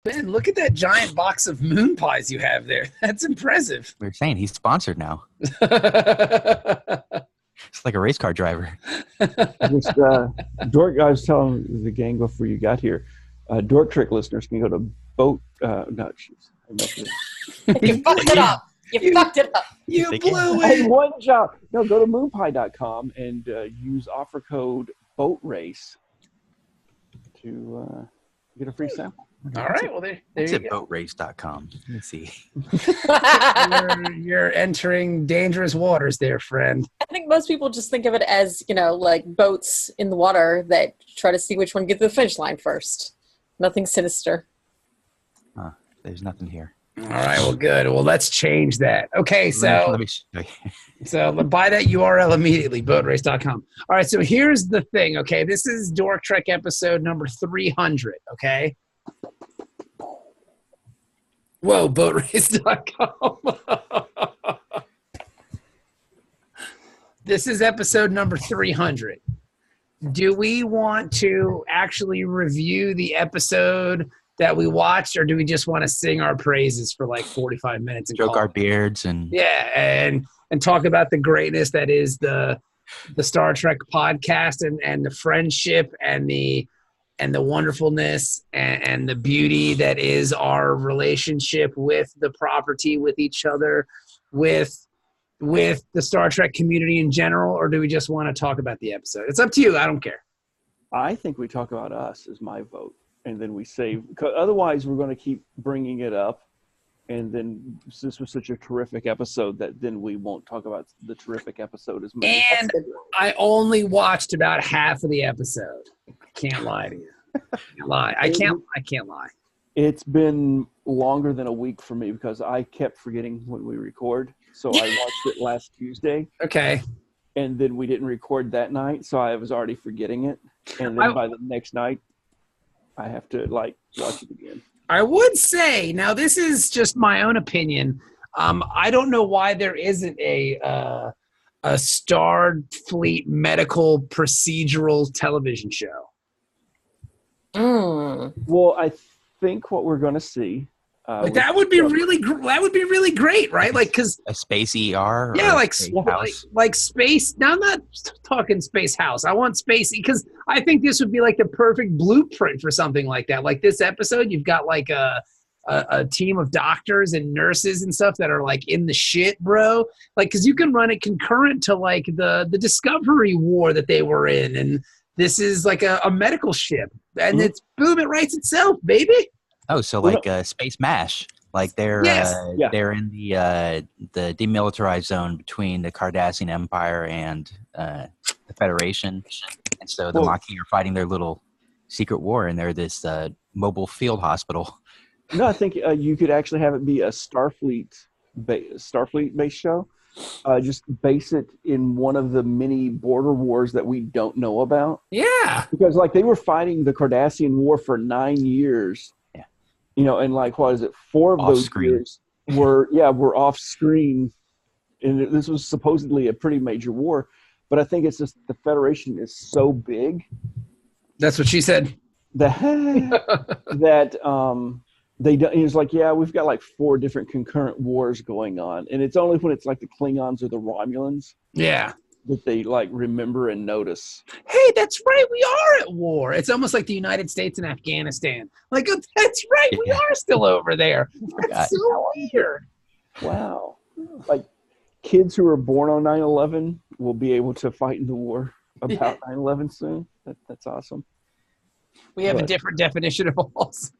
Ben, look at that giant box of moon pies you have there. That's impressive. We were saying he's sponsored now. It's like a race car driver. Just, Dork, I was telling the gang before you got here, Dork Trick listeners can go to boat. No, jeez. You fucked it up. You fucked it up. You blew I it. had one job. No, go to moonpie.com and use offer code BOATRACE to get a free sample. All right. Well, there It's you at go. boatrace.com. Let me see. You're entering dangerous waters there, friend. I think most people just think of it as, like boats in the water that try to see which one gets to the finish line first. Nothing sinister. There's nothing here. All right. Well, good. Well, let's change that. Okay. So, Let me show you. so buy that URL immediately, boatrace.com. All right. So here's the thing. Okay. This is Dork Trek episode number 300. Okay. Whoa, boatrace.com. This is episode number 300. Do we want to actually review the episode that we watched, or do we just want to sing our praises for like 45 minutes and Stroke call our it? beards and and talk about the greatness that is the Star Trek podcast and the friendship and the wonderfulness and the beauty that is our relationship with the property, with each other, with the Star Trek community in general, or do we just want to talk about the episode? It's up to you. I don't care. I think we talk about us is my vote. And then we save, because otherwise we're going to keep bringing it up. And then this was such a terrific episode that then we won't talk about the terrific episode as much. And I only watched about half of the episode. Can't lie to you. Can't lie. I can't lie. It's been longer than a week for me because I kept forgetting when we record. So I watched it last Tuesday. Okay. And then we didn't record that night, so I was already forgetting it. And then by the next night, I have to watch it again. I would say, now this is just my own opinion. I don't know why there isn't a Starfleet medical procedural television show. Well, I think what we're going to see. That would be really great, right? Like, because a space ER. Yeah, like space. Now, I'm not talking Space House. I want space because I think this would be like the perfect blueprint for something like that. Like this episode, you've got like a team of doctors and nurses and stuff that are like in the shit, bro. Like, because you can run it concurrent to like the Discovery War that they were in, and this is like a medical ship, and it's boom, it writes itself, baby. Oh, so like Space MASH, like they're they're in the demilitarized zone between the Cardassian Empire and the Federation, and so the Maquis are fighting their little secret war, and they're this mobile field hospital. No, I think you could actually have it be a Starfleet-based show. Just base it in one of the many border wars that we don't know about. Yeah, because like they were fighting the Cardassian War for 9 years. And like, what is it? 4 of those years were off screen. And this was supposedly a pretty major war. But I think it's just the Federation is so big. That's what she said. That it's like, we've got like 4 different concurrent wars going on. And it's only when it's like the Klingons or the Romulans. Yeah. That they like remember and notice. Hey, that's right. We are at war. It's almost like the United States and Afghanistan. Like, that's right. We are still over there. That's so weird. Wow. Like kids who were born on 9/11 will be able to fight in the war about 9/11 soon. That's awesome. We have a different definition of walls.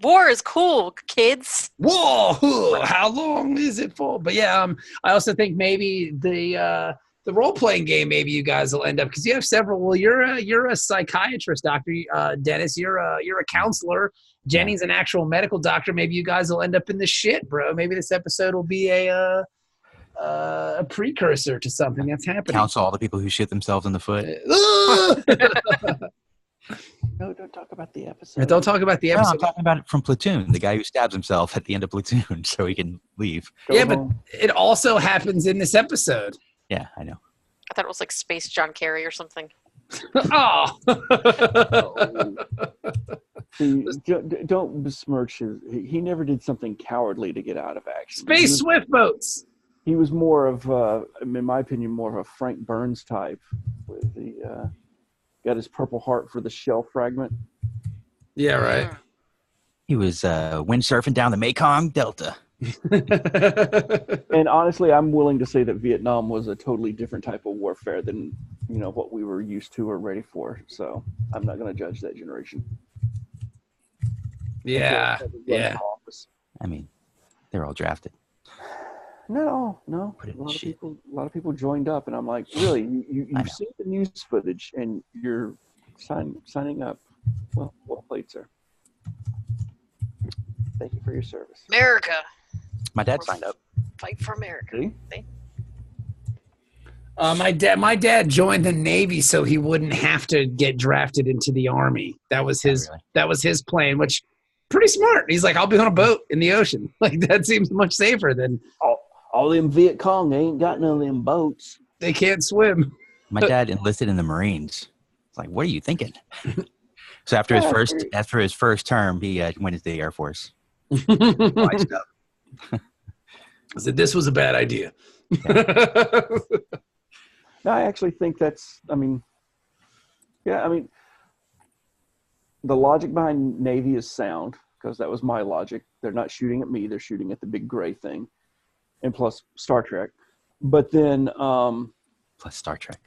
War is cool, kids. Whoa! How long is it for? But yeah, I also think maybe the role playing game. Maybe you guys will end up because you have several. Well, you're a psychiatrist, Doctor Dennis. You're a counselor. Jenny's an actual medical doctor. Maybe you guys will end up in the shit, bro. Maybe this episode will be a precursor to something that's happening. Counsel all the people who shoot themselves in the foot. No, don't talk about the episode. Don't talk about the episode. No, I'm talking about it from Platoon, the guy who stabs himself at the end of Platoon so he can leave. But it also happens in this episode. Yeah, I know. I thought it was like Space John Kerry or something. Oh. See, don't besmirch his. He never did something cowardly to get out of action. Space Swift boats. He was more of, in my opinion, more of a Frank Burns type. With the got his Purple Heart for the shell fragment. Yeah, right. He was windsurfing down the Mekong Delta. And honestly, I'm willing to say that Vietnam was a totally different type of warfare than what we were used to or ready for. So I'm not going to judge that generation. Yeah. I mean, they're all drafted. No. A lot of people joined up, and I'm like, really? You've seen the news footage, and you're signing up. Well played, sir. Thank you for your service. America. My dad signed up. Fight for America. See? My dad joined the Navy so he wouldn't have to get drafted into the Army. That was his. Really? That was his plan, which pretty smart. He's like, I'll be on a boat in the ocean. Like that seems much safer than all them Viet Cong. They ain't got none of them boats. They can't swim. My dad enlisted in the Marines. It's like, what are you thinking? So after his first term, he went into the Air Force. I said this was a bad idea. No, I actually think that's. The logic behind Navy is sound because that was my logic. They're not shooting at me; they're shooting at the big gray thing, and plus Star Trek. But then, plus Star Trek.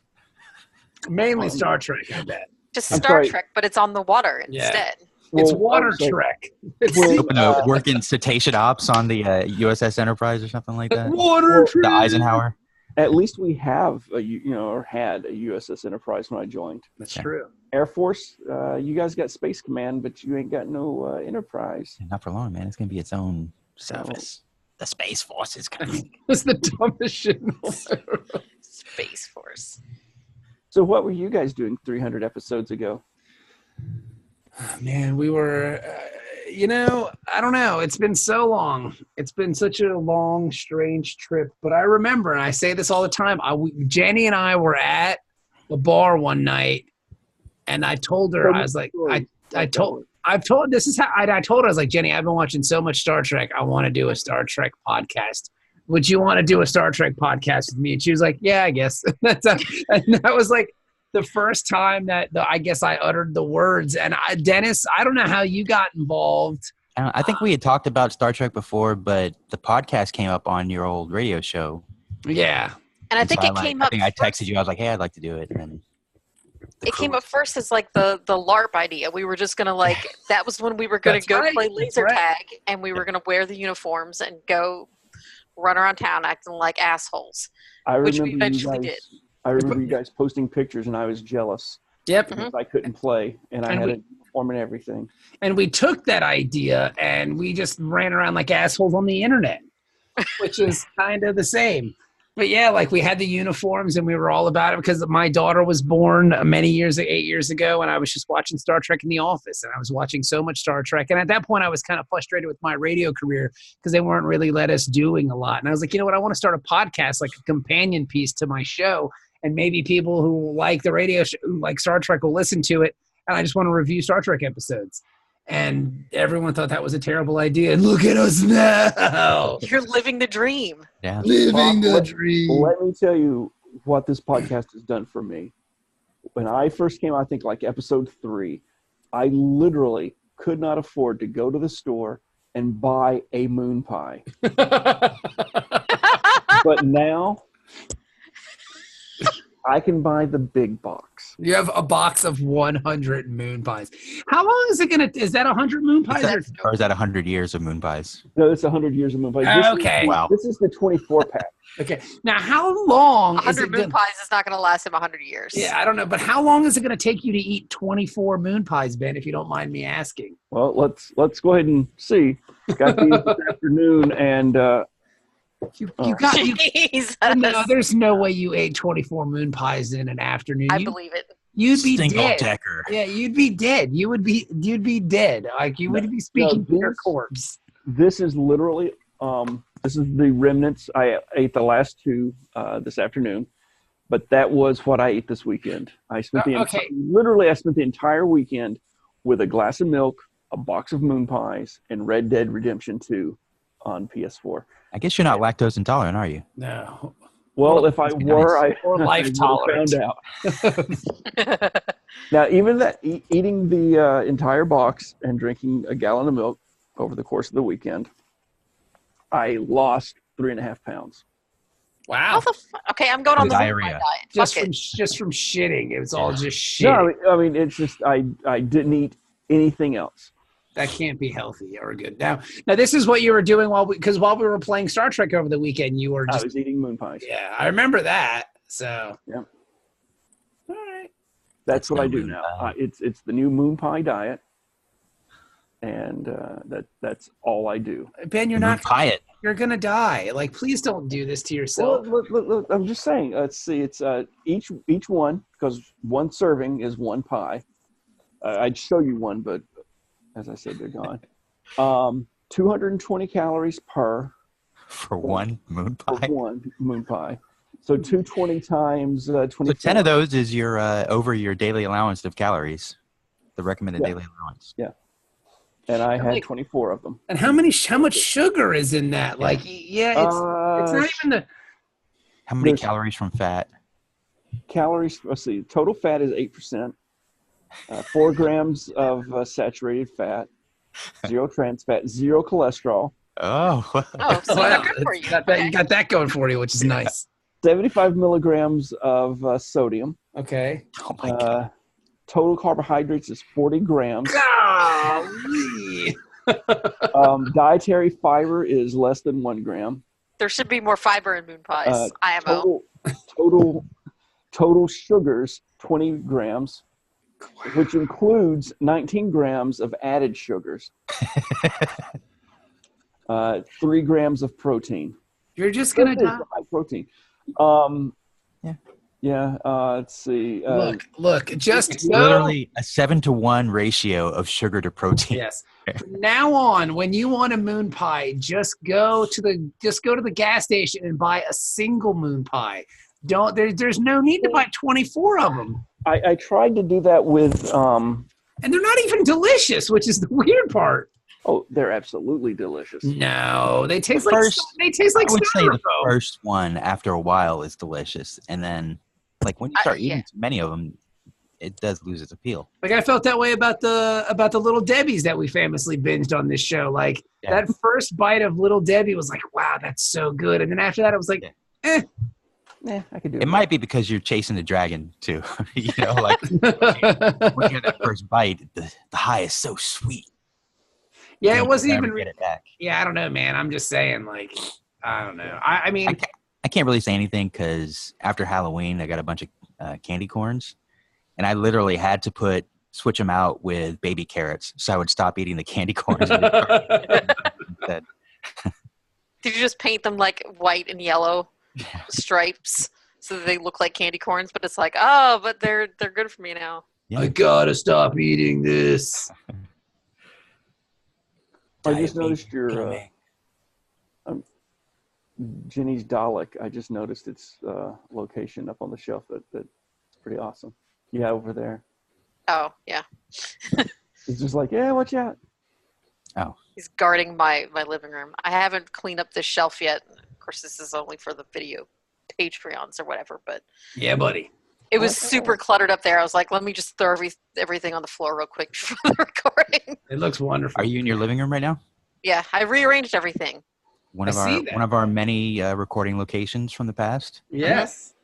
Mainly Star Trek, I bet. Just Star Trek, but it's on the water instead. It's water Trek. Working cetacean ops on the USS Enterprise or something like that. Water Trek. The Eisenhower. At least we have had a USS Enterprise when I joined. That's true. Air Force, you guys got Space Command, but you ain't got no Enterprise. Not for long, man. It's gonna be its own service. The Space Force is coming. It's the dumbest shit. Space Force. So what were you guys doing 300 episodes ago? Man, we were, I don't know. It's been so long. It's been such a long, strange trip. But I remember, and I say this all the time, Jenny and I were at a bar one night, and I told her, I was like, I told her, I was like, Jenny, I've been watching so much Star Trek. I want to do a Star Trek podcast. Would you want to do a Star Trek podcast with me? And she was like, yeah, I guess. And that was like the first time that I guess I uttered the words. And Dennis, I don't know how you got involved. I think we had talked about Star Trek before, but the podcast came up on your old radio show. Yeah. And I think it came up. I think I texted you. I was like, hey, I'd like to do it. And then it came up first as like the LARP idea. We were just going to that was when we were going to go play laser tag, and we were going to wear the uniforms and go run around town acting like assholes, which we eventually did. I remember you guys posting pictures, and I was jealous. Yep. Because I couldn't play, and I had a uniform and everything. And we took that idea, and we just ran around like assholes on the internet, which is kind of the same. But yeah, we had the uniforms, and we were all about it because my daughter was born 8 years ago, and I was just watching Star Trek in the office, and I was watching so much Star Trek. And at that point, I was kind of frustrated with my radio career because they weren't really let us doing a lot. And I was like, you know what? I want to start a podcast, like a companion piece to my show, and maybe people who like the radio show, like Star Trek, will listen to it. And I just want to review Star Trek episodes. And everyone thought that was a terrible idea. And look at us now. You're living the dream. Yeah. Living the dream. Let me tell you what this podcast has done for me. When I first came, I think episode 3, I literally could not afford to go to the store and buy a moon pie. But now I can buy the big box. You have a box of 100 moon pies. How long is it going to – is that 100 moon pies? Or is that 100 years of moon pies? No, it's 100 years of moon pies. Okay. Wow. This is the 24-pack. Okay. Now, how long 100 moon pies is not going to last him 100 years. Yeah, I don't know. But how long is it going to take you to eat 24 moon pies, Ben, if you don't mind me asking? Well, let's go ahead and see. Got these this afternoon, and no, there's no way you ate 24 moon pies in an afternoon. I believe it. You'd be dead. Decker. Yeah, you'd be dead. You'd be dead. You would be speaking to your corpse. This is literally this is the remnants. I ate the last 2 this afternoon. But that was what I ate this weekend. I spent I spent the entire weekend with a glass of milk, a box of moon pies, and Red Dead Redemption 2 on PS4. I guess you're not lactose intolerant, are you? No. Well, if I were, or life tolerant. Found out. Now, even that, eating the entire box and drinking a gallon of milk over the course of the weekend, I lost 3.5 pounds. Wow. Okay, I'm going on the diarrhea. Diet. Just from shitting. It was all just shitting. No, I mean, it's just I didn't eat anything else. That can't be healthy or good. Now this is what you were doing while we were playing Star Trek over the weekend. You were just I was eating moon pies. Yeah, I remember that. So yeah. All right. That's what I do now. It's the new moon pie diet, and that's all I do. Ben, you're not pie it. You're gonna die. Like, please don't do this to yourself. Well, look, I'm just saying. Let's see. It's each one, because one serving is one pie. I'd show you one, but as I said, they're gone. 220 calories per for one moon pie. For one moon pie. So 220 times 24. So 10 of those is your over your daily allowance of calories, the recommended daily allowance. Yeah. And I had 24 of them. And how much sugar is in that? Like, it's not even the. How many calories from fat? Calories. Let's see. Total fat is 8%. 4 grams of saturated fat, 0 trans fat, 0 cholesterol. Oh, so good for you. You got that going for you, which is nice. 75 milligrams of sodium. Okay. Oh my God. Total carbohydrates is 40 grams. Golly. Dietary fiber is less than 1 gram. There should be more fiber in moon pies. IMO. Total sugars, 20 grams. Which includes 19 grams of added sugars. 3 grams of protein. You're just going to die. High protein. Let's see. Look, just literally a 7-to-1 ratio of sugar to protein. Yes. From now on, when you want a moon pie, just go to the gas station and buy a single moon pie. There's no need to buy 24 of them. I tried to do that with and they're not even delicious, which is the weird part. Oh, they're absolutely delicious. No, they taste like I would say the first one after a while is delicious, and then like when you start eating too many of them, it does lose its appeal. Like I felt that way about the Little Debbie's that we famously binged on this show. Like that first bite of Little Debbie was like, wow, that's so good, and then after that, I was like, I could do it. It might be because you're chasing the dragon too. Like when you get that first bite, the high is so sweet. Yeah, it wasn't even. Get it back. Yeah, I don't know, man. I'm just saying, like, I don't know. I mean, I can't really say anything because after Halloween, I got a bunch of candy corns, and I literally had to switch them out with baby carrots, so I would stop eating the candy corns. Did you just paint them like white and yellow? Stripes so that they look like candy corns, but it's like, but they're good for me now. Yeah. I gotta stop eating this. I just noticed your Jenny's Dalek. I just noticed its location up on the shelf. That's pretty awesome. Yeah, over there. Oh yeah. It's just like, watch out. Oh. He's guarding my living room. I haven't cleaned up this shelf yet. Of course, this is only for the video Patreons or whatever, but yeah, buddy. It was super cluttered up there. I was like, let me just throw everything on the floor real quick for the recording. It looks wonderful. Are you in your living room right now? Yeah, I rearranged everything. One of our many recording locations from the past. Yes.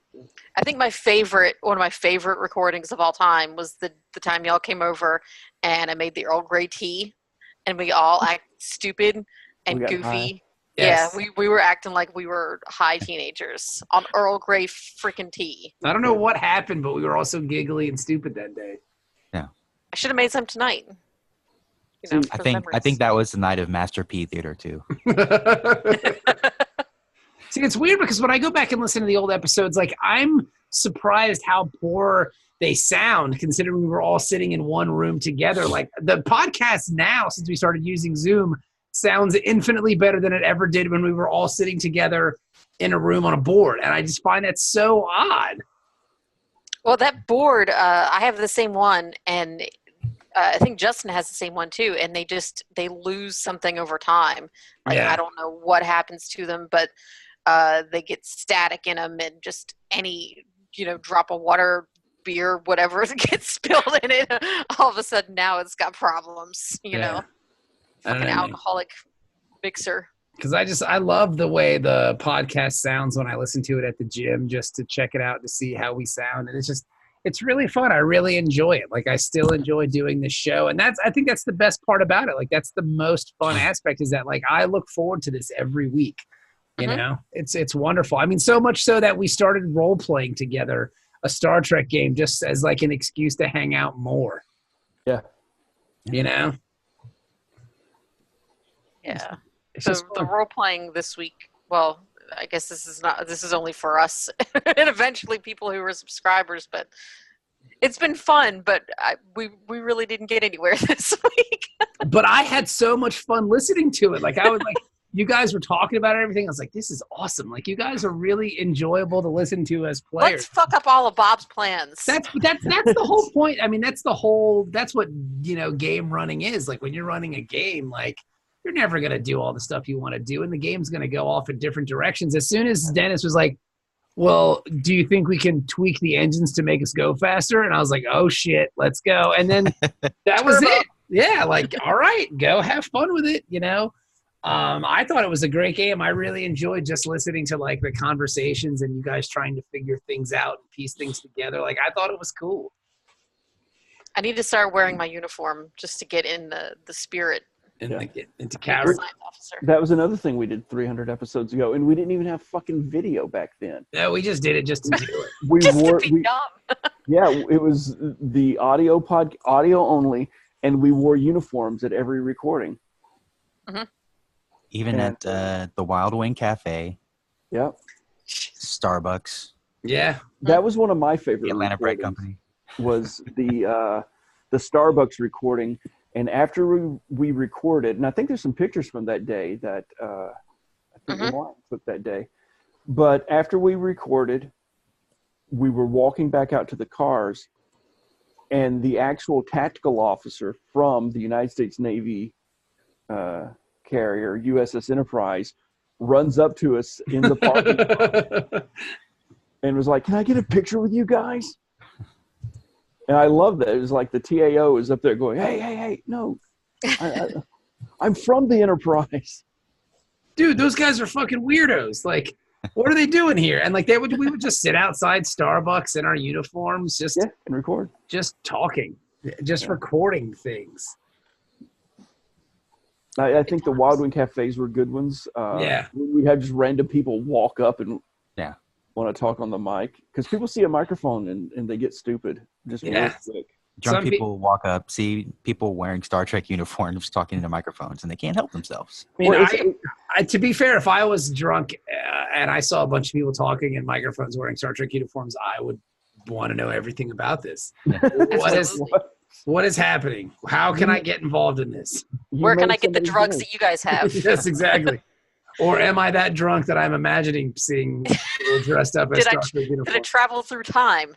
I think one of my favorite recordings of all time was the time y'all came over and I made the Earl Grey tea and we all act stupid and goofy. High. Yes. Yeah, we were acting like we were high teenagers on Earl Grey freaking tea. I don't know what happened, but we were all so giggly and stupid that day. Yeah. I should have made some tonight. I think that was the night of Master P Theater too. See, it's weird because when I go back and listen to the old episodes, like I'm surprised how poor they sound considering we were all sitting in one room together. Like the podcast now, since we started using Zoom, sounds infinitely better than it ever did when we were all sitting together in a room on a board. And I just find that so odd. Well, that board, I have the same one, and I think Justin has the same one too. And they lose something over time. Like I don't know what happens to them, but they get static in them, and just any drop of water, beer, whatever gets spilled in it, all of a sudden now it's got problems. Fucking alcoholic mixer. Because I love the way the podcast sounds when I listen to it at the gym, just to check it out to see how we sound, and it's really fun. I really enjoy it. Like I still enjoy doing this show, and I think that's the best part about it. Like that's the most fun aspect, is that like I look forward to this every week. It's wonderful. I mean, so much so that we started role playing together a Star Trek game just as like an excuse to hang out more. Yeah. Yeah. It's So just the role playing this week, well, I guess this is only for us and eventually people who are subscribers, but it's been fun, but we really didn't get anywhere this week. But I had so much fun listening to it. Like I was like, you guys were talking about everything. I was like, this is awesome. Like you guys are really enjoyable to listen to as players. Let's fuck up all of Bob's plans. That's the whole point. I mean, that's what, game running is. Like when you're running a game, like you're never going to do all the stuff you want to do, and the game's going to go off in different directions. As soon as Dennis was like, well, do you think we can tweak the engines to make us go faster? And I was like, oh shit, let's go. And then that was it. Yeah. Like, all right, go have fun with it. I thought it was a great game. I really enjoyed just listening to like the conversations and you guys trying to figure things out and piece things together. Like I thought it was cool. I need to start wearing my uniform just to get in the spirit. Into character. That was another thing we did 300 episodes ago, and we didn't even have fucking video back then. No, we just did it just to do it. Dumb. Yeah, it was the audio only, and we wore uniforms at every recording. Mm-hmm. Even at the Wild Wing Cafe. Yeah. Starbucks. Yeah. That was one of my favorite. The Atlanta Bread Company. Was the Starbucks recording. And after we recorded, and I think there's some pictures from that day that I think Lauren took that day. But after we recorded, we were walking back out to the cars, and the actual tactical officer from the United States Navy carrier, USS Enterprise, runs up to us in the parking lot and was like, "Can I get a picture with you guys?" And I love that. It was like the TAO is up there going, hey, no, I'm from the Enterprise. Dude, those guys are fucking weirdos. Like, what are they doing here? And like we would just sit outside Starbucks in our uniforms, and record, just talking, just recording things. I think the Wild Wing Cafes were good ones. We had just random people walk up and want to talk on the mic, because people see a microphone and they get stupid just real quick. Drunk people walk up, see people wearing Star Trek uniforms talking into microphones, and they can't help themselves. I mean, to be fair, if I was drunk and I saw a bunch of people talking in microphones wearing Star Trek uniforms, I would want to know everything about this. What is happening? How can I get involved in this? Where can I get the drugs that you guys have? Yes, exactly. Or am I that drunk that I'm imagining seeing people dressed up as Star Trek uniforms? Did it travel through time?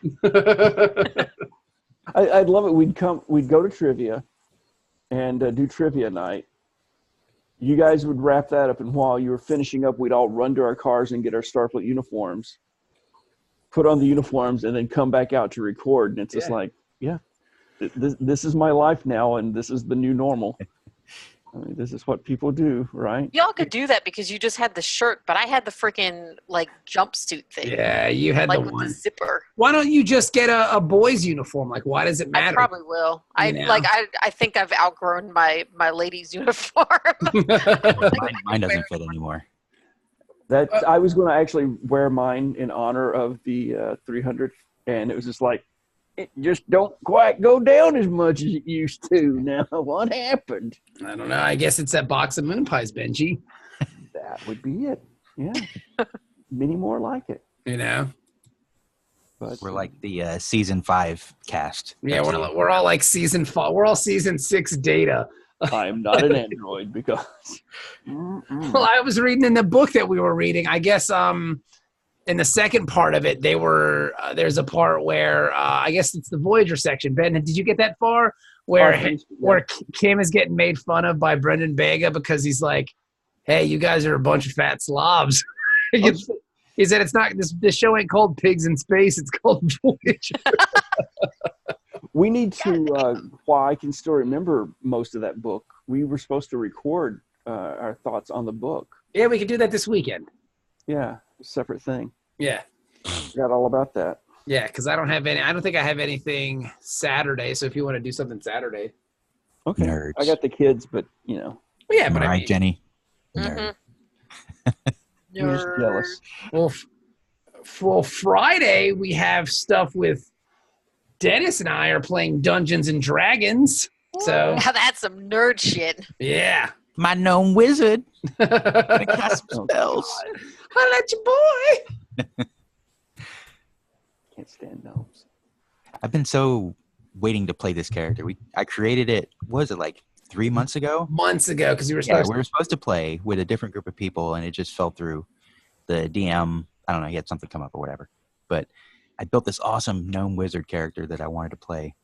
I'd love it. We'd go to trivia and do trivia night. You guys would wrap that up, and while you were finishing up, we'd all run to our cars and get our Starfleet uniforms, put on the uniforms, and then come back out to record. And it's just like, this is my life now, and this is the new normal. I mean, this is what people do, right? Y'all could do that because you just had the shirt, but I had the freaking jumpsuit thing. Yeah, you had the one with the zipper. Why don't you just get a boy's uniform? Like, why does it matter? I probably will. I think I've outgrown my ladies' uniform. Mine doesn't fit anymore. I was going to actually wear mine in honor of the 300th, and it was just like, it just don't quite go down as much as it used to. Now, what happened? I don't know. I guess it's that box of moon pies, Benji. That would be it. Yeah. Many more like it. But we're like the season 5 cast. Yeah, we're all like season 5. We're all season 6 Data. I'm not an android because. Well, I was reading in the book that we were reading. I guess in the second part of it, they were there's a part where I guess it's the Voyager section. Ben, did you get that far? Where Kim is getting made fun of by Brendan Vega because he's like, "Hey, you guys are a bunch of fat slobs." He said, "It's not this show ain't called Pigs in Space. It's called Voyager." We need to. While I can still remember most of that book, we were supposed to record our thoughts on the book. Yeah, we could do that this weekend. Yeah, a separate thing. Yeah, forgot all about that. Yeah, because I don't think I have anything Saturday. So if you want to do something Saturday, okay. Nerds. I got the kids, but you know. Well, yeah, but right, I mean, Jenny. You're just jealous. Well, Friday we have stuff with Dennis and I are playing Dungeons and Dragons. So now that's some nerd shit. Yeah, my gnome wizard. Gonna cast some spells. Holla at your boy. Can't stand gnomes. I've been so waiting to play this character. I created it. What was it like 3 months ago? Months ago, because we were supposed to play with a different group of people, and it just fell through. The DM, I don't know, he had something come up or whatever. But I built this awesome gnome wizard character that I wanted to play,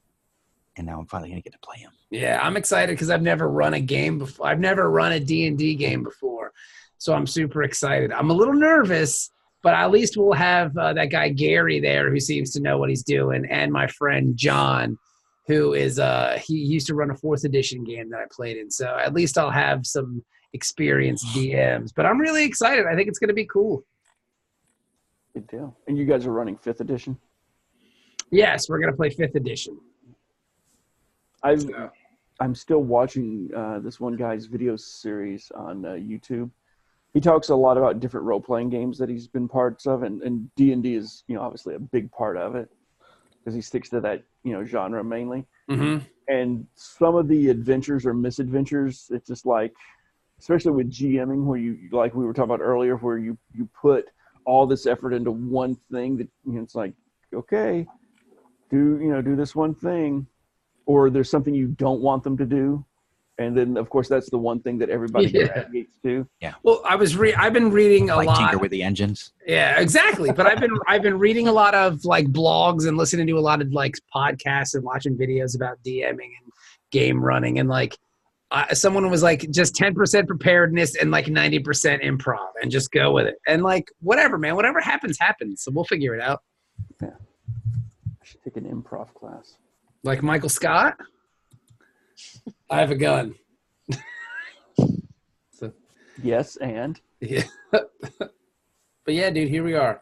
and now I'm finally gonna get to play him. Yeah, I'm excited because I've never run a game before. I've never run a D&D game before, so I'm super excited. I'm a little nervous, but at least we'll have that guy Gary there who seems to know what he's doing, and my friend John, who is he used to run a 4th edition game that I played in. So at least I'll have some experienced DMs. But I'm really excited. I think it's going to be cool. Good deal. And you guys are running 5th edition? Yes, we're going to play 5th edition. I'm still watching this one guy's video series on YouTube. He talks a lot about different role-playing games that he's been parts of, and D&D is, obviously a big part of it because he sticks to that, genre mainly. Mm-hmm. And some of the adventures or misadventures, it's just like, especially with GMing, where you, like we were talking about earlier, where you put all this effort into one thing that, it's like, okay, do this one thing, or there's something you don't want them to do. And then, of course, that's the one thing that everybody gravitates to. Yeah. Well, I've been reading a lot. Tinker with the engines. Yeah, exactly. But I've been reading a lot of like blogs and listening to a lot of like podcasts and watching videos about DMing and game running, and like someone was like just 10% preparedness and like 90% improv, and just go with it. And like whatever, man, whatever happens, happens. So we'll figure it out. Yeah. I should take an improv class. Like Michael Scott. I have a gun. So, yes, and yeah. But yeah, dude, here we are.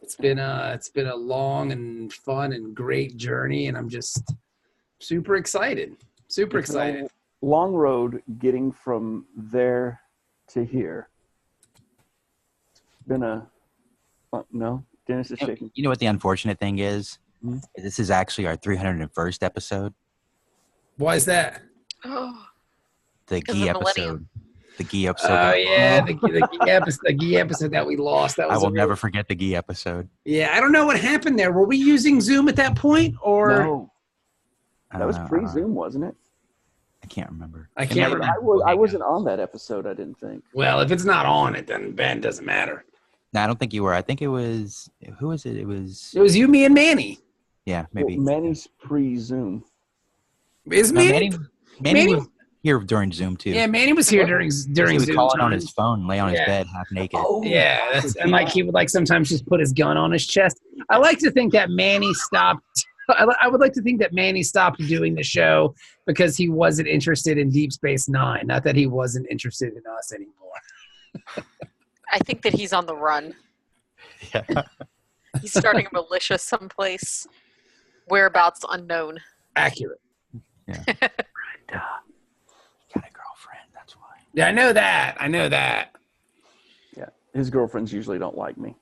It's been a long and fun and great journey, and I'm just super excited. Super excited. Long road getting from there to here. It's been no. Dennis is shaking. You know what the unfortunate thing is? Mm-hmm. This is actually our 301st episode. Why is that? The Gee episode. The Gee episode. Oh yeah, the Gee episode that we lost. That was I will never forget the Gee episode. Yeah, I don't know what happened there. Were we using Zoom at that point, or no? That was pre-Zoom, wasn't it? I can't remember. I can't remember. I wasn't on that episode. I didn't think. Well, if it's not on it, then Ben doesn't matter. No, I don't think you were. I think it was. Who was it? It was you, me, and Manny. Yeah, maybe. Well, Manny's pre-Zoom. Is Manny? Manny was here during Zoom too. Yeah, Manny was here during he would Zoom. Call it on his phone, lay on his bed, half naked. Oh, yeah, and like he would like sometimes just put his gun on his chest. I like to think that Manny stopped. I would like to think that Manny stopped doing the show because he wasn't interested in Deep Space Nine. Not that he wasn't interested in us anymore. I think that he's on the run. Yeah. He's starting a militia someplace. Whereabouts unknown. Accurate. Yeah. Brenda, you got a girlfriend, that's why. Yeah, I know that. Yeah, his girlfriends usually don't like me.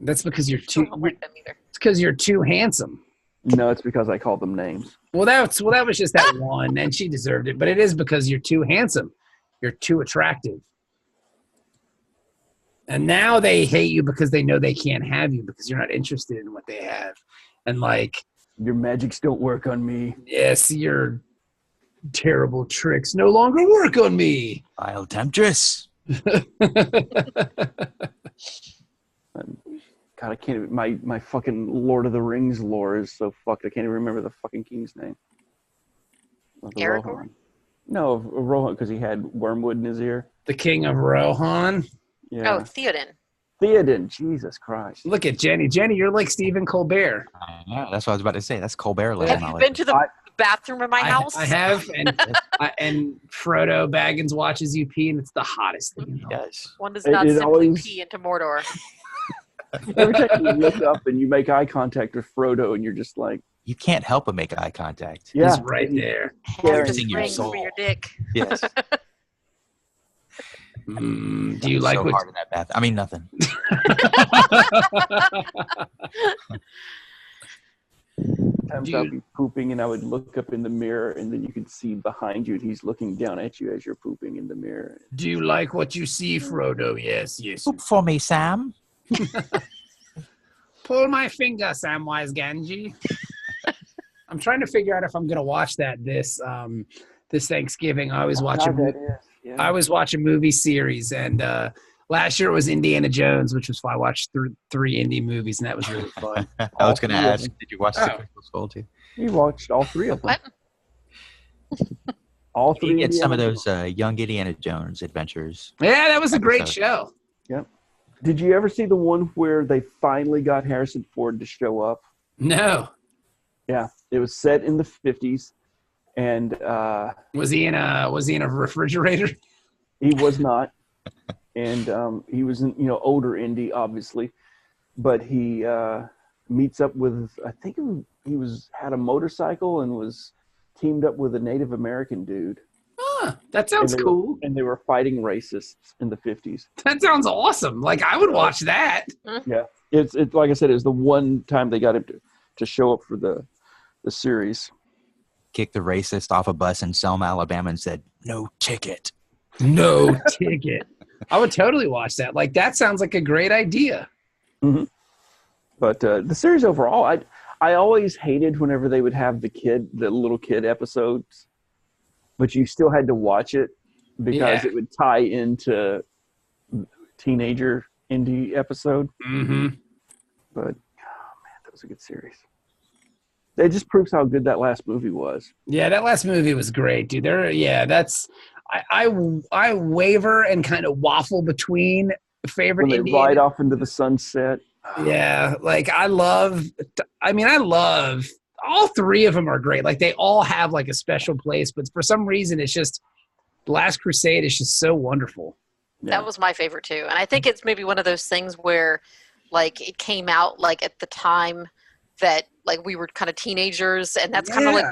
That's because you're too. Don't like them either. It's because you're too handsome. No, it's because I call them names. Well, that was just that one, and she deserved it. But it is because you're too handsome. You're too attractive. And now they hate you because they know they can't have you because you're not interested in what they have. And like, your magics don't work on me. Yes, your terrible tricks no longer work on me. I'll temptress. God, I can't even, my fucking Lord of the Rings lore is so fucked. I can't even remember the fucking king's name. Aragorn? No, Rohan, because he had wormwood in his ear. The King of Rohan. Yeah. Oh, Theoden. Theoden, Jesus Christ. Look at Jenny. Jenny, you're like Stephen Colbert. I know, that's what I was about to say. That's Colbert level Have you knowledge. been to the bathroom in my house? I have, and Frodo Baggins watches you pee, and it's the hottest thing in the world. Yes. One does not simply pee into Mordor. Every time you look up and you make eye contact with Frodo, and you're just like, You can't help but make eye contact. yeah, He's right there. Piercing your Rings soul. for your dick. Yes. Do you like so what? hard in that bath? I mean, nothing. Sometimes I'd be pooping and I would look up in the mirror and then you could see behind you and he's looking down at you as you're pooping in the mirror. Do you like what you see, Frodo? Yes, yes. Poop for me, Sam. Pull my finger, Samwise Gamgee. I'm trying to figure out if I'm gonna watch that this Thanksgiving. I always watch I always watch a movie series, and last year it was Indiana Jones, which was fun. I watched three indie movies, and that was really fun. I was going to ask, did you watch The Crystal Skull too? You watched all three of them. What? All three. You get some of those young Indiana Jones adventures. Yeah, that was a great show. Yep. Did you ever see the one where they finally got Harrison Ford to show up? No. Yeah, it was set in the 50s, and was he in a refrigerator? He was not, and he was in older Indy, obviously, but he meets up with, I think he had a motorcycle and was teamed up with a Native American dude. Huh, that sounds cool. And they were fighting racists in the 50s. That sounds awesome. Like, I would watch that. Yeah, it's like I said, it was the one time they got him to show up for the series. Kicked the racist off a bus in Selma, Alabama, and said, "No ticket." No ticket. I would totally watch that. Like, that sounds like a great idea. Mm-hmm. But the series overall, I always hated whenever they would have the little kid episodes, but you still had to watch it because it would tie into teenager indie episode. Mm-hmm. But man, that was a good series. It just proves how good that last movie was. Yeah, that last movie was great, dude. I waver and kind of waffle between favorite when they ride off into the sunset. Yeah, like I love all three of them are great. Like they all have like a special place, but for some reason it's just Last Crusade is just so wonderful. Yeah. That was my favorite too. And I think it's maybe one of those things where like it came out like at the time that like we were kind of teenagers, and that's kind of like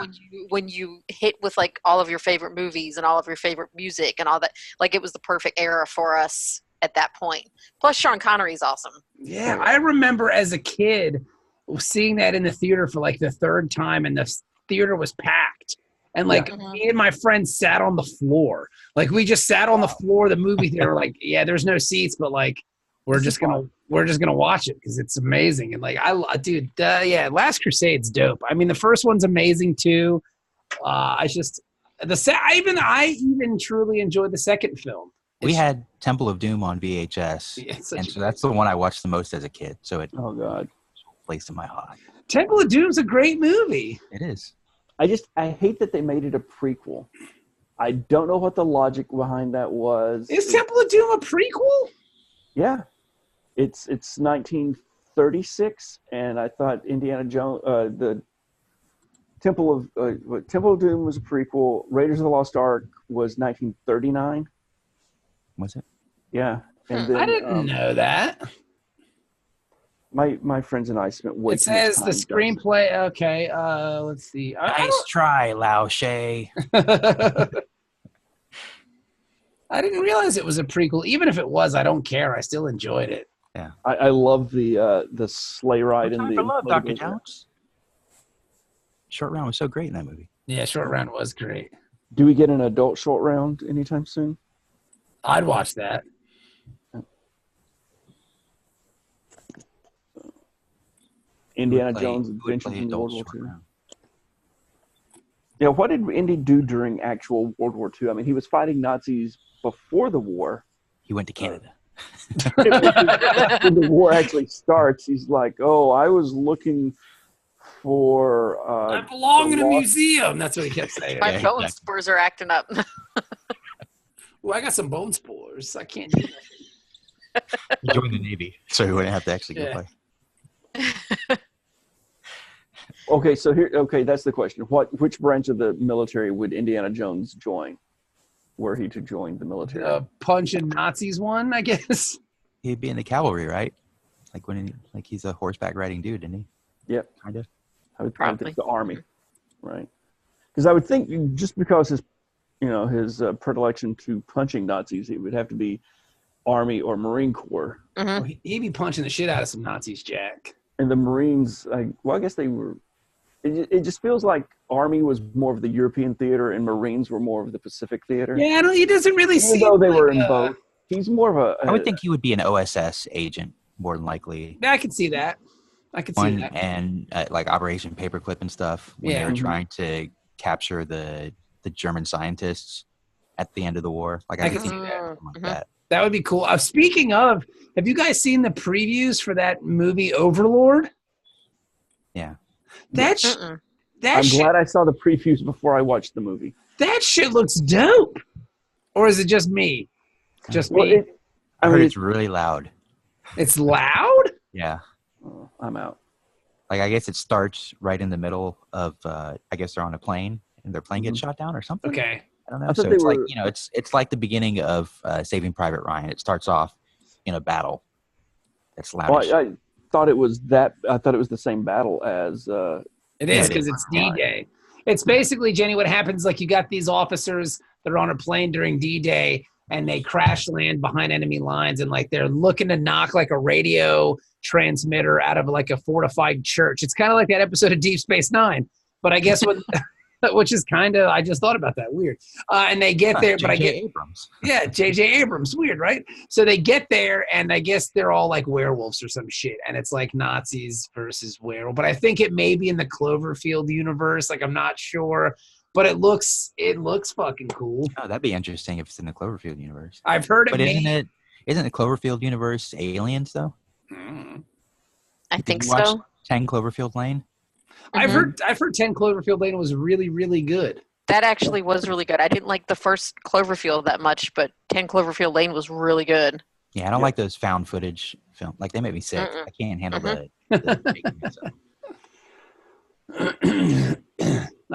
when you hit with like all of your favorite movies and all of your favorite music and all that. Like it was the perfect era for us at that point. Plus Sean Connery's awesome. Yeah, I remember as a kid seeing that in the theater for like the third time, and the theater was packed. And like me and my friends sat on the floor. Like we just sat on the floor of the movie theater. Like, yeah, there's no seats, but like we're just gonna watch it because it's amazing. And like Last Crusade's dope. I mean, the first one's amazing too. I even truly enjoyed the second film. We had Temple of Doom on VHS, and so that's the one I watched the most as a kid. So it placed in my heart. Temple of Doom's a great movie. It is. I hate that they made it a prequel. I don't know what the logic behind that was. Is Temple of Doom a prequel? Yeah. It's 1936, and I thought Indiana Jones, the Temple of Doom was a prequel. Raiders of the Lost Ark was 1939. Was it? Yeah. And then, I didn't know that. My friends and I spent way too much time. It says the screenplay. Okay, let's see. Nice try, Lao Shay. I didn't realize it was a prequel. Even if it was, I don't care. I still enjoyed it. Yeah, I love the sleigh ride in the. I love Dr. Jones. Short Round was so great in that movie. Yeah, Short Round was great. Do we get an adult Short Round anytime soon? I'd watch that. Indiana Jones Adventures in World War II. Yeah, what did Indy do during actual World War II? I mean, he was fighting Nazis before the war. He went to Canada. When the war actually starts, he's like, "Oh, I was looking for." I belong in a museum. That's what he kept saying. My bone spurs are acting up. Well, I got some bone spores. I can't do that. He joined the Navy, so he wouldn't have to actually go play. Okay, so that's the question. Which branch of the military would Indiana Jones join? Were he to join the military? Punching Nazis one, I guess. He'd be in the cavalry, right? Like he's a horseback riding dude, isn't he? Yep. Kind of. I would think the army, right? Because I would think just because his predilection to punching Nazis, it would have to be Army or Marine Corps. Mm-hmm. Well, he'd be punching the shit out of some Nazis, Jack. And the Marines, I guess they were. It just feels like Army was more of the European theater and Marines were more of the Pacific theater. Yeah, he doesn't really seem. Even though they were in both, he's more of I would think he would be an OSS agent more than likely. Yeah, I could see that. And like Operation Paperclip and stuff when they were trying to capture the German scientists at the end of the war. Like I could see that. Like that. That would be cool. Speaking of, have you guys seen the previews for that movie Overlord? Yeah. I'm glad I saw the previews before I watched the movie. That shit looks dope. Or is it just me? Just me? I heard it's really loud. It's loud? Yeah. Oh, I'm out. Like, I guess it starts right in the middle of, I guess they're on a plane and their plane gets shot down or something. Okay. I don't know. So it's like, it's like the beginning of Saving Private Ryan. It starts off in a battle. It's loud. Well, I thought it was the same battle as. It is because it's D-Day. It's basically, Jenny, what happens, like you got these officers that are on a plane during D-Day and they crash land behind enemy lines and like they're looking to knock like a radio transmitter out of like a fortified church. It's kind of like that episode of Deep Space Nine. But I guess what which is kind of, I just thought about that. Weird. And they get there, but Abrams. Yeah, J.J. Abrams. Weird, right? So they get there, and I guess they're all like werewolves or some shit, and it's like Nazis versus werewolves. But I think it may be in the Cloverfield universe. Like, I'm not sure, but it looks fucking cool. Oh, that'd be interesting if it's in the Cloverfield universe. I've heard it. But isn't the Cloverfield universe aliens though? I think so. 10 Cloverfield Lane. I've heard 10 Cloverfield Lane was really, really good. That actually was really good. I didn't like the first Cloverfield that much, but 10 Cloverfield Lane was really good. Yeah, I don't like those found footage films. Like, they make me sick. I can't handle the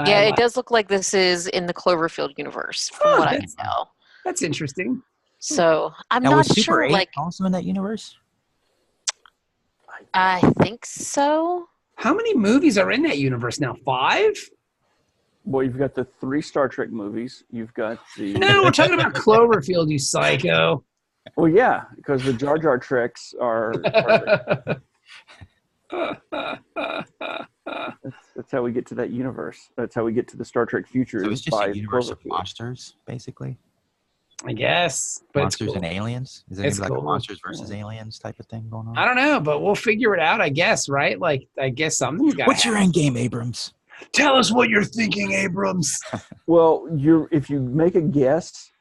Yeah, it does look like this is in the Cloverfield universe, from what I can tell. That's interesting. So I'm now, not was Super sure. 8 like, also in that universe? I think so. How many movies are in that universe now? 5? Well, you've got the 3 Star Trek movies. You've got the. No, we're talking about Cloverfield, you psycho. Well, yeah, because the Jar Jar tricks are. That's how we get to that universe. That's how we get to the Star Trek future. So it's just a universe of monsters, basically. I guess, but monsters cool. and aliens. Is there like a monsters versus aliens type of thing going on? I don't know, but we'll figure it out. I guess, right? Like, I guess something's got. What's your end game, Abrams? Tell us what you're thinking, Abrams. Well, if you make a guess,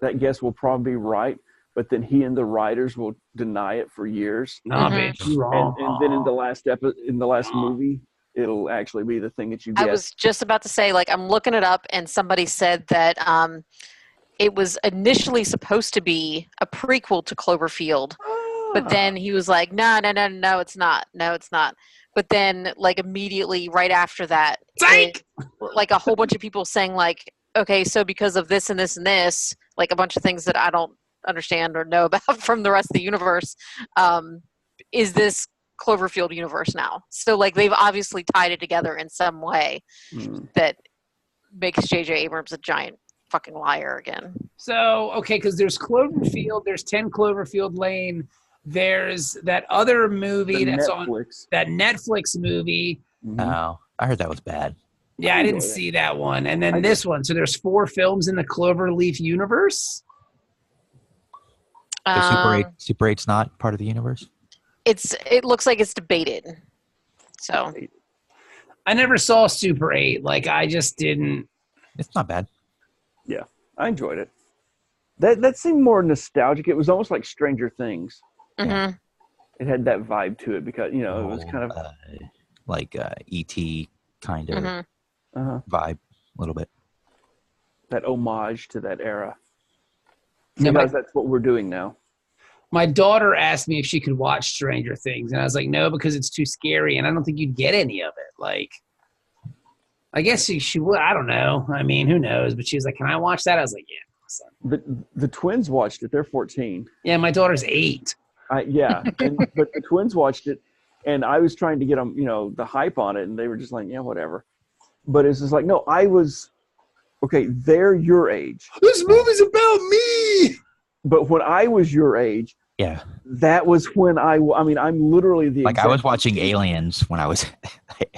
that guess will probably be right. But then he and the writers will deny it for years. Nah, bitch, you're wrong. And then in the last movie, it'll actually be the thing that you guess. I was just about to say, like, I'm looking it up, and somebody said that it was initially supposed to be a prequel to Cloverfield, but then he was like, no, it's not. No, it's not. But then, like, immediately right after that, like a whole bunch of people saying, like, okay, so because of this and this and this, like a bunch of things that I don't understand or know about from the rest of the universe, is this Cloverfield universe now? So, like, they've obviously tied it together in some way that makes J.J. Abrams a giant fucking liar again. So, okay, because there's Cloverfield, there's 10 Cloverfield Lane, there's that other movie that's Netflix. On that Netflix movie. Oh, I heard that was bad. Yeah, I didn't see that one. And then this one. So there's 4 films in the Cloverleaf universe. So Super 8's not part of the universe? It looks like it's debated. So I never saw Super 8. Like, I just didn't. It's not bad. Yeah, I enjoyed it. That seemed more nostalgic. It was almost like Stranger Things. Mm-hmm. It had that vibe to it because, it was kind of like E.T. kind of Mm-hmm. vibe, a little bit. That homage to that era. Because that's what we're doing now. My daughter asked me if she could watch Stranger Things, and I was like, no, because it's too scary, and I don't think you'd get any of it. Like, I guess she would. I don't know. I mean, who knows? But she was like, can I watch that? I was like, yeah. The twins watched it. They're 14. Yeah, my daughter's 8. But the twins watched it, and I was trying to get them, the hype on it, and they were just like, yeah, whatever. But it's just like, no, they're your age. This movie's about me. But when I was your age, that was when I'm literally the I was watching Aliens when I was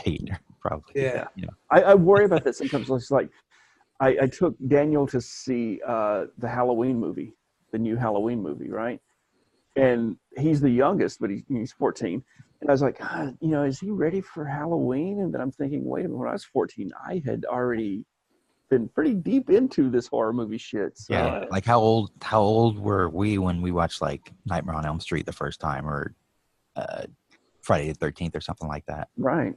8, probably. Yeah. I worry about that sometimes. It's like I took Daniel to see the Halloween movie, the new Halloween movie, right? And he's the youngest, but he's 14. And I was like, God, is he ready for Halloween? And then I'm thinking, wait a minute, when I was 14, I had already been pretty deep into this horror movie shit. So. Yeah, like how old were we when we watched like Nightmare on Elm Street the first time, or Friday the 13th or something like that? Right.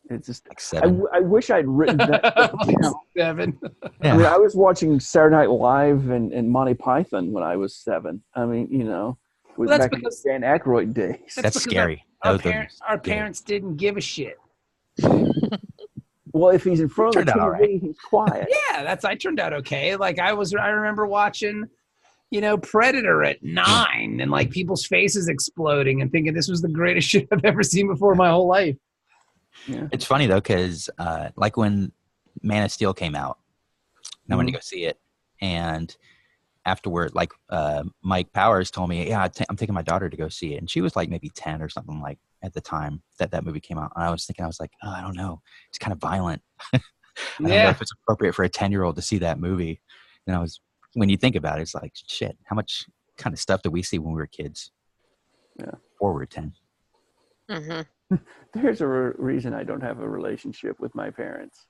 It's just like 7. I wish I'd written that. Like 7. Yeah. I mean, I was watching Saturday Night Live and Monty Python when I was 7. I mean, back in the Dan Aykroyd days. That's scary. Our parents didn't give a shit. Well, if he's in front of the TV, he's quiet. Yeah, I turned out okay. Like I remember watching, Predator at 9 and like people's faces exploding and thinking this was the greatest shit I've ever seen before in my whole life. Yeah. It's funny though, because like when Man of Steel came out, I went to go see it, and afterward, like Mike Powers told me, I'm taking my daughter to go see it, and she was like maybe 10 or something like at the time that movie came out, and I was like, oh, I don't know, it's kind of violent. I don't know if it's appropriate for a 10-year-old to see that movie. And when you think about it, it's like, shit, how much kind of stuff did we see when we were kids? Yeah, or we were 10. Mm-hmm. There's a reason I don't have a relationship with my parents.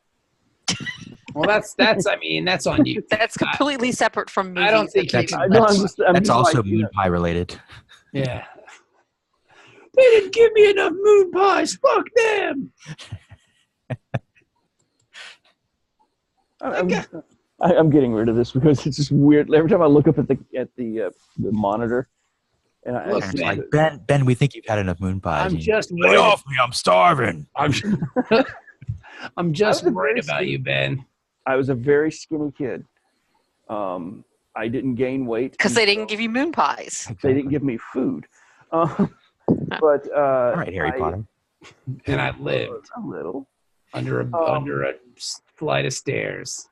Well, that's on you. That's completely separate from movies. I don't think that's also moon pie related. Yeah. They didn't give me enough moon pies. Fuck them. I'm getting rid of this because it's just weird. Every time I look up at the monitor, and it's like, Ben, we think you've had enough moon pies. I'm just lay off me. I'm starving. I'm just worried about you, Ben. I was a very skinny kid. I didn't gain weight because they didn't give you moon pies. They didn't give me food. But all right, Harry Potter. And I lived a little under a flight of stairs.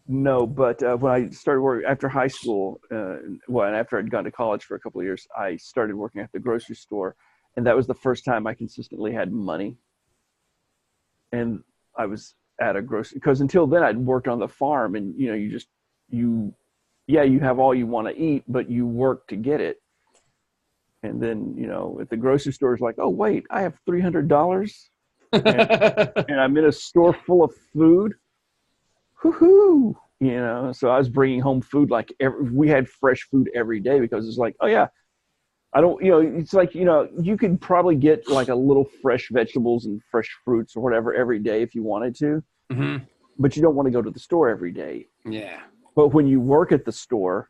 No, but when I started working after high school, and after I'd gone to college for a couple of years, I started working at the grocery store, and that was the first time I consistently had money. And I was at a grocery, because until then I'd worked on the farm, and you have all you want to eat, but you work to get it. And then at the grocery store, it's like, oh wait, I have $300, and I'm in a store full of food. Woohoo! So I was bringing home food we had fresh food every day, because it's like, oh yeah, I don't, it's like, you could probably get like a little fresh vegetables and fresh fruits or whatever every day if you wanted to, but you don't want to go to the store every day. Yeah. But when you work at the store,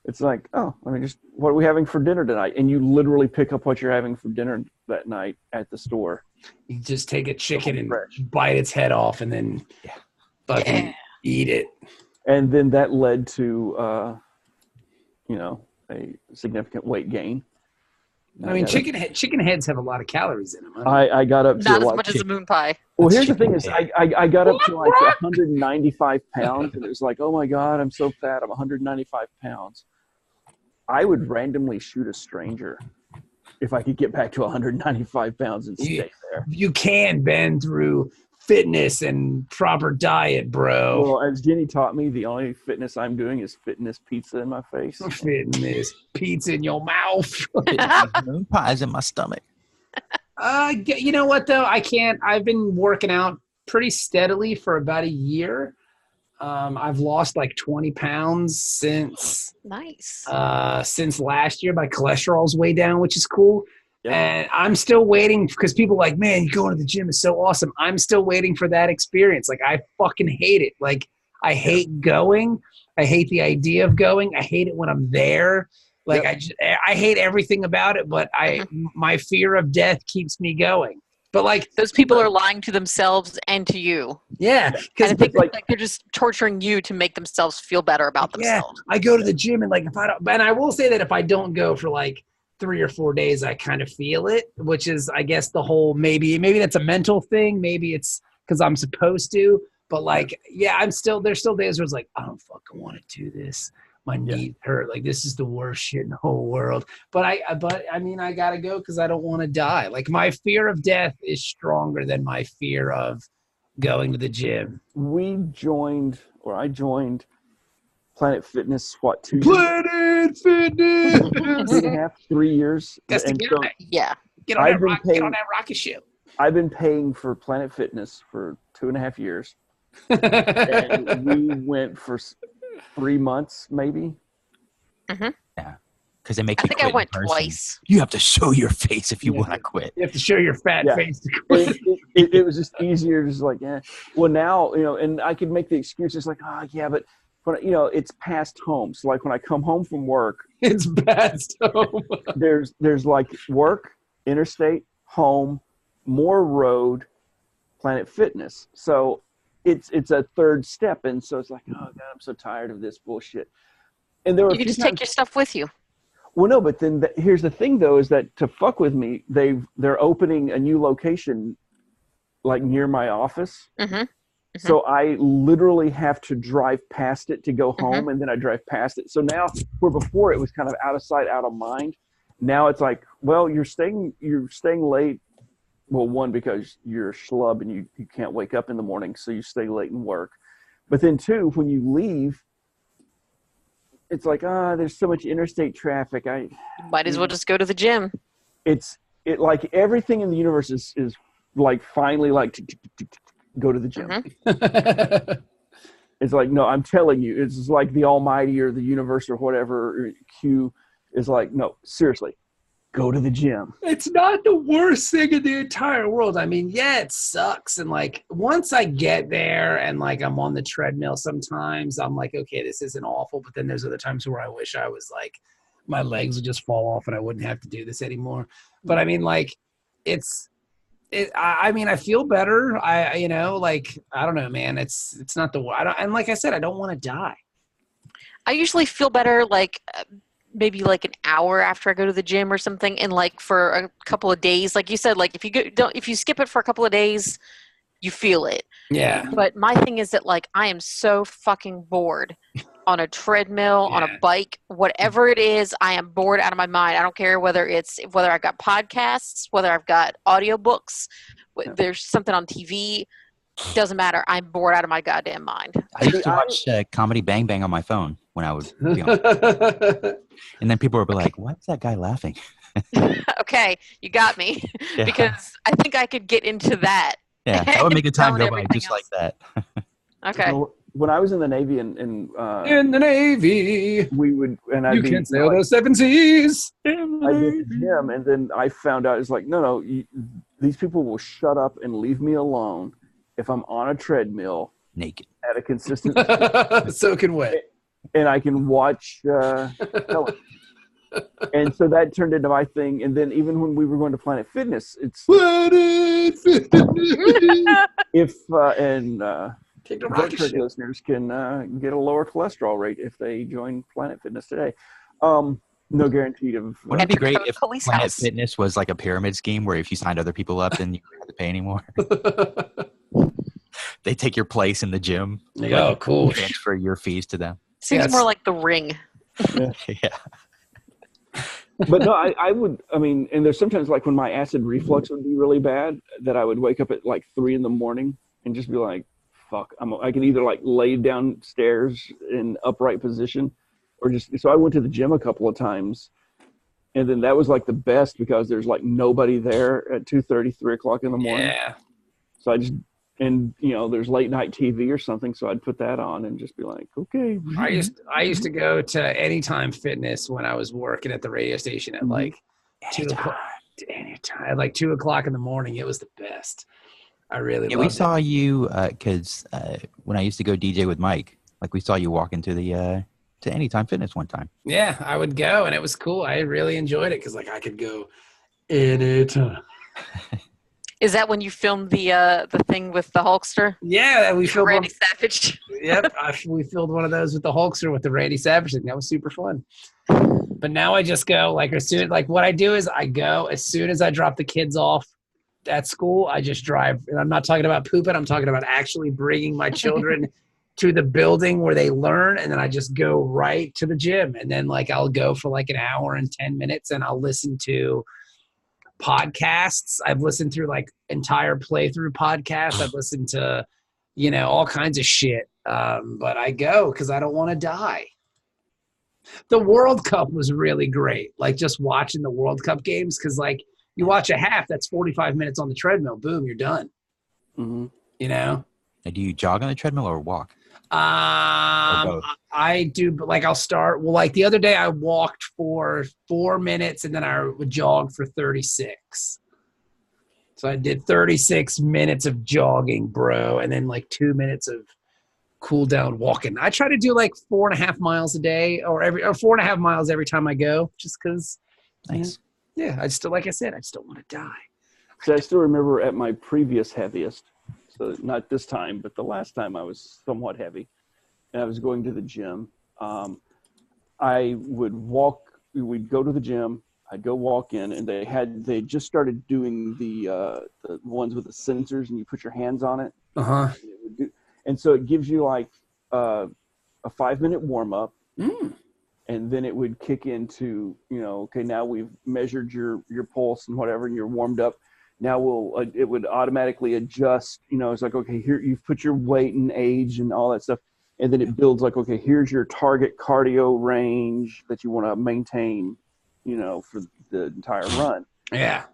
it's like, oh, what are we having for dinner tonight? And you literally pick up what you're having for dinner that night at the store. You just take a chicken and bite its head off, and then fucking eat it. And then that led to, a significant weight gain. I mean, chicken heads have a lot of calories in them. I got up to not as much as a moon pie. Well, here's the thing is, I got up to like 195 pounds, and it was like, oh my God, I'm so fat. I'm 195 pounds. I would randomly shoot a stranger if I could get back to 195 pounds and stay there. You can, Ben, through fitness and proper diet, bro. Well, as Jenny taught me, the only fitness I'm doing is fitness pizza in my face. Fitness pizza in your mouth. Moon pies in my stomach. You know what though? I can't. I've been working out pretty steadily for about a year. I've lost like 20 pounds since last year. My cholesterol's way down, which is cool. Yep. And I'm still waiting because people are like, man, you going to the gym is so awesome. I'm still waiting for that experience. Like, I fucking hate it. Like, I hate going. I hate the idea of going. I hate it when I'm there. Like, I hate everything about it, but my fear of death keeps me going. But like, those people are lying to themselves and to you. Yeah, because I think like they're just torturing you to make themselves feel better about themselves. I go to the gym and like and I will say that if I don't go for like 3 or 4 days, I kind of feel it, which is, I guess, the whole maybe that's a mental thing. Maybe it's because I'm supposed to. But like, there's still days where it's like, I don't fucking want to do this. My knees hurt. Like, this is the worst shit in the whole world. But I mean, I gotta go because I don't want to die. Like, my fear of death is stronger than my fear of going to the gym. I joined Planet Fitness, 2 years? Planet Fitness! 2.5, 3 years. That's the guy. Yeah. Get on that rocket ship. I've been paying for Planet Fitness for 2.5 years. And we went for 3 months, maybe. Mm-hmm. Yeah, because they make you quit. I went twice. You have to show your face if you want to quit. You have to show your fat face to quit. It was just easier, just like, well, now, and I could make the excuse, it's like, but it's past home. So like when I come home from work, it's past home. there's like work, interstate, home, more road, Planet Fitness. So it's a third step, and so it's like, oh God, I'm so tired of this bullshit. And there were you can just take your stuff with you. Well, no, but then here's the thing, though, is that to fuck with me, they're opening a new location, like near my office. Mm-hmm. Mm-hmm. So I literally have to drive past it to go home, and then I drive past it. So now, where before it was kind of out of sight, out of mind, now it's like, well, you're staying late. Well, one, because you're a schlub and you can't wake up in the morning, so you stay late and work. But then two, when you leave, it's like, there's so much interstate traffic. Might as well just go to the gym. It like everything in the universe is like finally like go to the gym. Mm-hmm. It's like, no, I'm telling you, it's like the Almighty or the universe or whatever Q is like, no, seriously. Go to the gym. It's not the worst thing in the entire world. I mean, it sucks. And like, once I get there and like I'm on the treadmill, sometimes I'm like, okay, this isn't awful. But then there's other times where I wish I was like, my legs would just fall off and I wouldn't have to do this anymore. But I mean, like, I mean, I feel better. I don't know, man. It's not and like I said, I don't want to die. I usually feel better like maybe like an hour after I go to the gym or something, and like for a couple of days, like you said, like if you skip it for a couple of days, you feel it. Yeah. But my thing is that like I am so fucking bored on a treadmill, on a bike, whatever it is, I am bored out of my mind. I don't care whether I've got podcasts, whether I've got audiobooks, there's something on TV. Doesn't matter. I'm bored out of my goddamn mind. I used to watch Comedy Bang Bang on my phone when I would be on. And then people would be like, why is that guy laughing? Okay, you got me. Yeah. Because I think I could get into that. Yeah, that would make a time go by just like that. Okay. So when I was in the Navy and in the Navy, we would, and you can sail those 7 seas. I did the gym, and then I found out it's like, no, these people will shut up and leave me alone if I'm on a treadmill naked at a consistent soaking wet, and I can watch television. And so that turned into my thing. And then even when we were going to Planet Fitness, it's Planet Fitness. If Dork listeners can get a lower cholesterol rate if they join Planet Fitness today. No guarantee of. Wouldn't it be great if Planet Fitness was like a pyramid scheme where if you signed other people up, then you wouldn't have to pay anymore? They take your place in the gym. Oh, cool. Transfer your fees to them. Seems more like the Ring. Yeah. But no, I would. I mean, and there's sometimes like when my acid reflux would be really bad, that I would wake up at like 3 a.m. and just be like, "Fuck!" I can either like lay downstairs in upright position, or just. So I went to the gym a couple of times, and then that was like the best because there's like nobody there at 2:30, 3 o'clock in the morning. Yeah. So I just and there's late night TV or something, so I'd put that on and just be like, okay. I used to go to Anytime Fitness when I was working at the radio station at like 2 o'clock. Anytime, like 2 o'clock in the morning. It was the best. I really loved it. We saw you because when I used to go DJ with Mike, like we saw you walk into the to Anytime Fitness one time. Yeah, I would go, and it was cool. I really enjoyed it because like I could go anytime. Is that when you filmed the thing with the Hulkster? Yeah, we filmed Randy Savage. Yep, we filmed one of those with the Hulkster with the Randy Savage thing. That was super fun. But now I just go what I do is I go as soon as I drop the kids off at school. I just drive, and I'm not talking about pooping. I'm talking about actually bringing my children to the building where they learn, and then I just go right to the gym, and then like I'll go for like an hour and 10 minutes, and I'll listen to podcasts. I've listened through like entire playthrough podcasts. I've listened to, all kinds of shit. But I go because I don't want to die. The World Cup was really great. Like just watching the World Cup games. Cause like you watch a half, that's 45 minutes on the treadmill. Boom, you're done. Mm-hmm. And do you jog on the treadmill or walk? I do, but like I'll start. Well, like the other day I walked for 4 minutes and then I would jog for 36. So I did 36 minutes of jogging, bro, and then like 2 minutes of cool down walking. I try to do like 4.5 miles a day or 4.5 miles every time I go, just because. Nice. Yeah, I just like I said, I just don't want to die. So I still remember at my previous heaviest. So not this time, but the last time I was somewhat heavy, and I was going to the gym. I would walk. We'd go to the gym. I'd go walk in, and they just started doing the ones with the sensors, and you put your hands on it. And so it gives you like a 5-minute warm up, and then it would kick into okay, now we've measured your pulse and whatever, and you're warmed up. Now it would automatically adjust, it's like, okay, here you've put your weight and age and all that stuff. And then it builds like, okay, here's your target cardio range that you want to maintain, for the entire run. Yeah.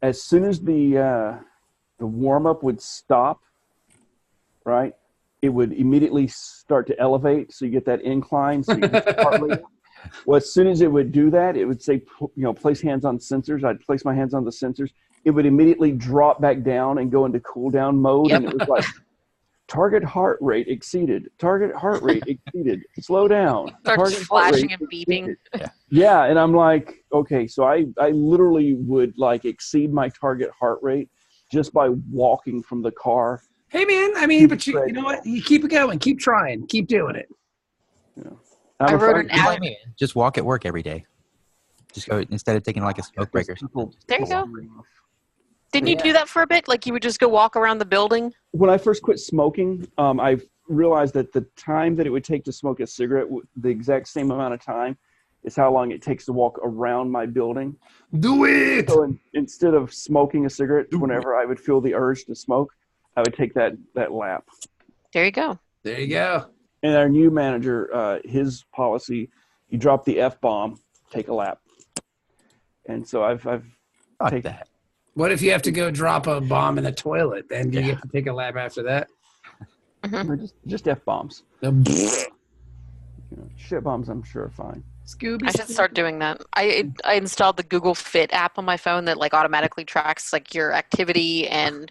As soon as the warm up would stop, right, it would immediately start to elevate. So you get that incline. So you get the heart rate. Well, as soon as it would do that, it would say, place hands on sensors. I'd place my hands on the sensors. It would immediately drop back down and go into cool down mode. Yep. And it was like, target heart rate exceeded. Target heart rate exceeded. Slow down. Starts flashing and beeping. Yeah. And I'm like, okay, so I literally would like exceed my target heart rate just by walking from the car. Hey, man, I mean, but you know what? You keep it going. Keep trying. Keep doing it. Yeah. I wrote an ad. Just walk at work every day. Just go instead of taking like a smoke break or something. There you go. Didn't you do that for a bit? Like you would just go walk around the building? When I first quit smoking, I realized that the time that it would take to smoke a cigarette, the exact same amount of time, is how long it takes to walk around my building. Do it! So instead of smoking a cigarette, whenever I would feel the urge to smoke, I would take that lap. There you go. There you go. And our new manager, his policy, you drop the F-bomb, take a lap. And so I've taken that. What if you have to go drop a bomb in the toilet? Then do you have to take a lap after that? Mm-hmm. Just F-bombs. Shit bombs, I'm sure, are fine. I should start doing that. I installed the Google Fit app on my phone that like automatically tracks like your activity and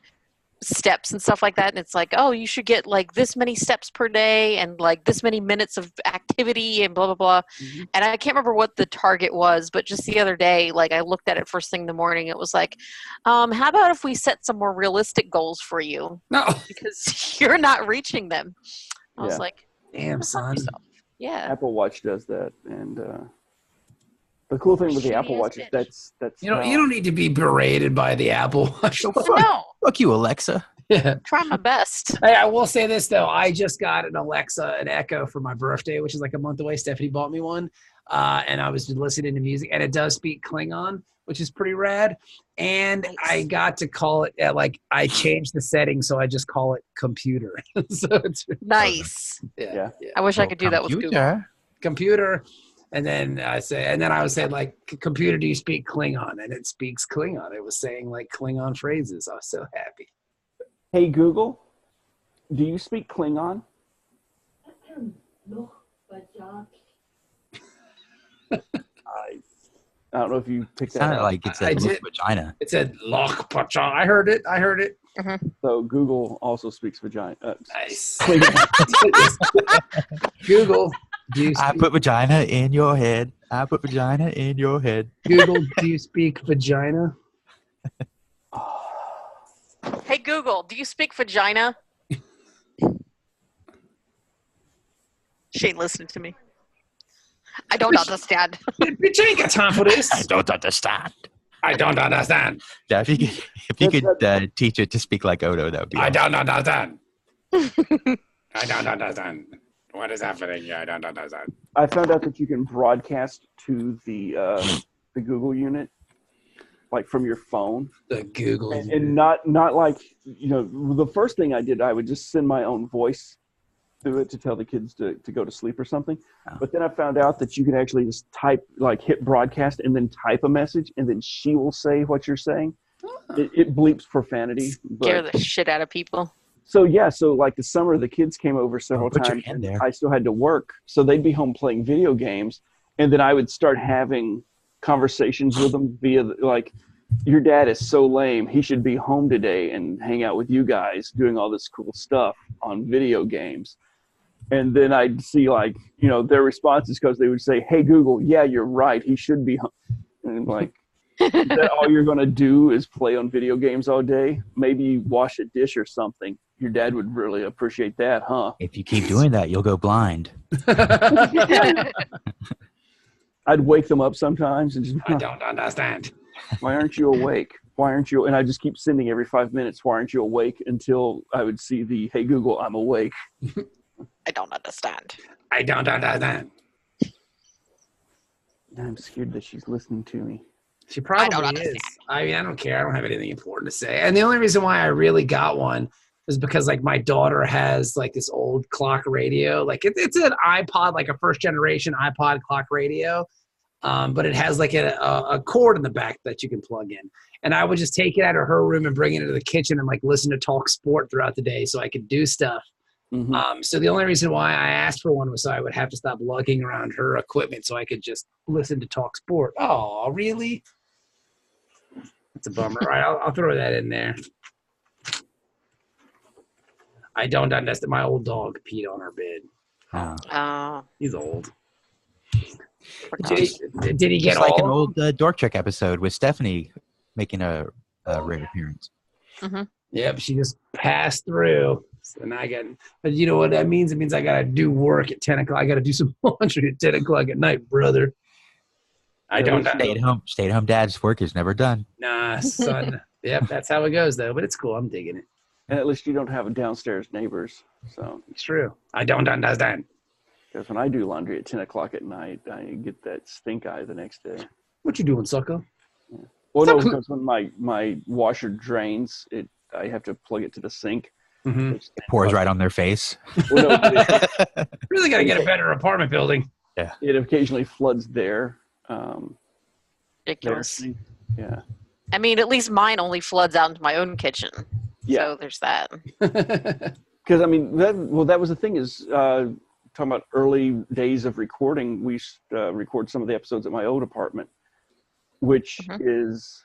steps and stuff like that, and it's like, oh, you should get like this many steps per day and like this many minutes of activity and blah blah blah. And I can't remember what the target was, but just the other day, like I looked at it first thing in the morning, it was like, how about if we set some more realistic goals for you? No, because you're not reaching them. I was like, damn son. Yeah, Apple Watch does that. And the cool thing with the Apple Watch is that's you don't need to be berated by the Apple Watch. No. Fuck you, Alexa. Yeah. Try my best. Hey, I will say this though. I just got an Echo for my birthday, which is like a month away. Stephanie bought me one. And I was listening to music, and it does speak Klingon, which is pretty rad. And nice. I got to call it I changed the settings, so I just call it computer. So it's nice. Yeah. I wish I could do that with Google. Computer. And then I was saying like, computer, do you speak Klingon? And it speaks Klingon. It was saying like Klingon phrases. I was so happy. Hey, Google, Do you speak Klingon? I don't know if you picked that up. Sounded like it said vagina. It said Loch Pacha. I heard it. Mm-hmm. So Google also speaks vagina. Nice. Google, I put vagina in your head. I put vagina in your head. Google, do you speak vagina? Hey Google, do you speak vagina? She ain't listening to me. I don't understand. Bitch ain't got time for this. I don't understand. I don't understand. Yeah, if you could teach it to speak like Odo, that would be awesome. don't understand. I don't understand. What is happening? I don't understand. I found out that you can broadcast to the Google unit, like from your phone. The Google and, unit. and not like, you know, the first thing I did, I would just send my own voice through it to tell the kids to go to sleep or something. Oh. But then I found out that you can actually just type, like hit broadcast and then type a message, and then she will say what you're saying. It bleeps profanity. Scare the shit out of people. So like the summer, the kids came over several times. And I still had to work, so they'd be home playing video games, and then I would start having conversations with them via like, your dad is so lame. He should be home today and hang out with you guys doing all this cool stuff on video games. And then I'd see, like, you know, their responses, because they would say, hey, Google, yeah, you're right. He should be home. And I'm like, is that all you're going to do is play on video games all day? Maybe wash a dish or something. Your dad would really appreciate that, huh? If you keep doing that, you'll go blind. I'd wake them up sometimes and just, I don't understand. Why aren't you awake? Why aren't you? And I just keep sending every 5 minutes, why aren't you awake? Until I would see the, hey, Google, I'm awake. I don't understand. I don't understand. I'm scared that she's listening to me. She probably is. I mean, I don't care. I don't have anything important to say. And the only reason why I really got one is because, like, my daughter has, like, this old clock radio. Like, it's an iPod, like a first-generation iPod clock radio. But it has, like, a cord in the back that you can plug in. And I would just take it out of her room and bring it into the kitchen and, like, listen to Talk Sport throughout the day so I could do stuff. Mm-hmm. So the only reason why I asked for one was so I would have to stop lugging around her equipment so I could just listen to Talk Sport. Oh, really? That's a bummer. All right, I'll throw that in there. I don't understand. My old dog peed on our bed. Oh. He's old. Did he get Just like an old Dork Trek episode with Stephanie making a rare appearance. Mm-hmm. Yep, she just passed through. So now but you know what that means? It means I got to do work at 10 o'clock. I got to do some laundry at 10 o'clock at night, brother. I don't Stay at home dad's work is never done. Nah, son. Yep, that's how it goes, though. But it's cool. I'm digging it. And at least you don't have downstairs neighbors. So it's true. I don't understand. Because when I do laundry at 10 o'clock at night, I get that stink eye the next day. What you doing, sucker? Yeah. Well, no, because when my washer drains, I have to plug it to the sink. Mm-hmm. It pours right on their face. Well, no, really got to get a better apartment building. Yeah. It occasionally floods there. Ridiculous. Yeah. I mean, at least mine only floods out into my own kitchen. Yeah. So there's that. Because, I mean, that was the thing is, talking about early days of recording, we record some of the episodes at my old apartment, which is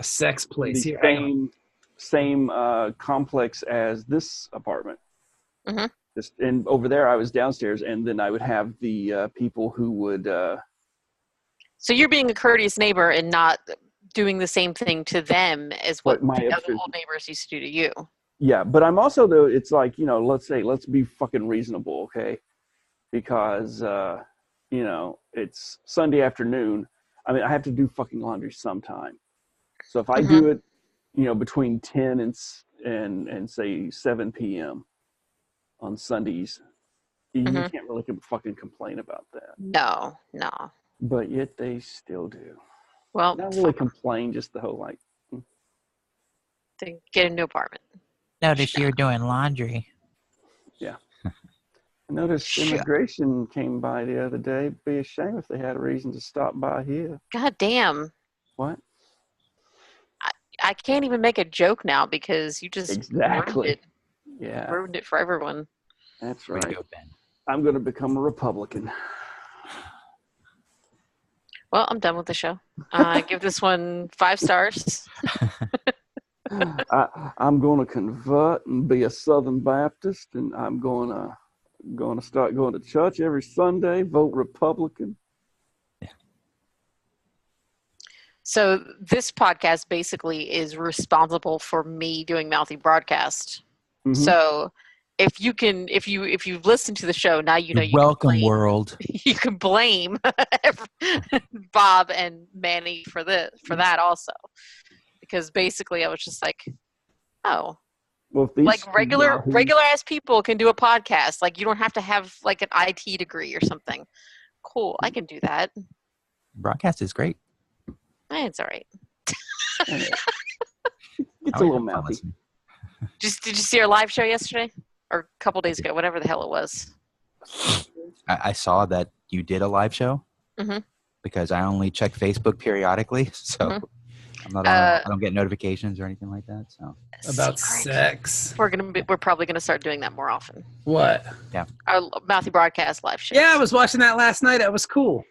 a sex place the here. Same complex as this apartment. Mm-hmm. And over there, I was downstairs, and then I would have the people who would. So you're being a courteous neighbor and not doing the same thing to them as what the other old neighbors used to do to you. Yeah, but I'm also, though, it's like, you know, let's be fucking reasonable, okay? Because, you know, it's Sunday afternoon. I mean, I have to do fucking laundry sometime. So if I do it, you know, between 10 and say 7 p.m. on Sundays, you can't really fucking complain about that. No. But yet they still do. Well, not really complain, just the whole like. To get a new apartment. Notice you're doing laundry. Yeah. I noticed immigration came by the other day. Be a shame if they had a reason to stop by here. God damn. What? I can't even make a joke now because you just exactly. Yeah. Ruined it for everyone. That's right. Way to go, Ben. I'm going to become a Republican. Well, I'm done with the show. Give this one 5 stars. I'm going to convert and be a Southern Baptist, and I'm going to start going to church every Sunday. Vote Republican. Yeah. So this podcast basically is responsible for me doing mouthy broadcast. Mm-hmm. So if you've listened to the show, now you know you welcome can blame, world. You can blame Bob and Manny for that also, because basically I was just like, oh, well, like regular ass people can do a podcast. Like you don't have to have like an IT degree or something. Cool, I can do that. Broadcast is great. It's all right. It's a little mouthy. Did you see our live show yesterday? Or a couple days ago, whatever the hell it was. I saw that you did a live show because I only check Facebook periodically, so I'm not I don't get notifications or anything like that. So about sex, we're probably gonna start doing that more often. What? Yeah, our mouthy broadcast live show. Yeah, I was watching that last night. It was cool.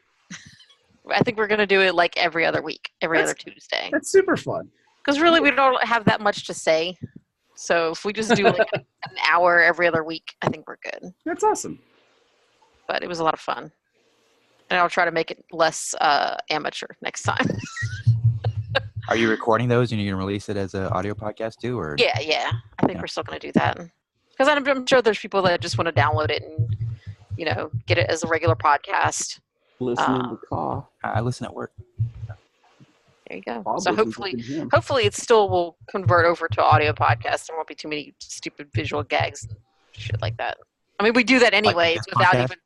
I think we're gonna do it like every other week, every other Tuesday. That's super fun. Because really, we don't have that much to say. So if we just do like an hour every other week, I think we're good. That's awesome. But it was a lot of fun. And I'll try to make it less amateur next time. Are you recording those and you're going to release it as an audio podcast too? Or Yeah. I think we're still going to do that. Because I'm sure there's people that just want to download it and, get it as a regular podcast. Listen in the car. I listen at work. There you go. So hopefully it still will convert over to audio podcast. There won't be too many stupid visual gags and shit like that. I mean, we do that anyway without even.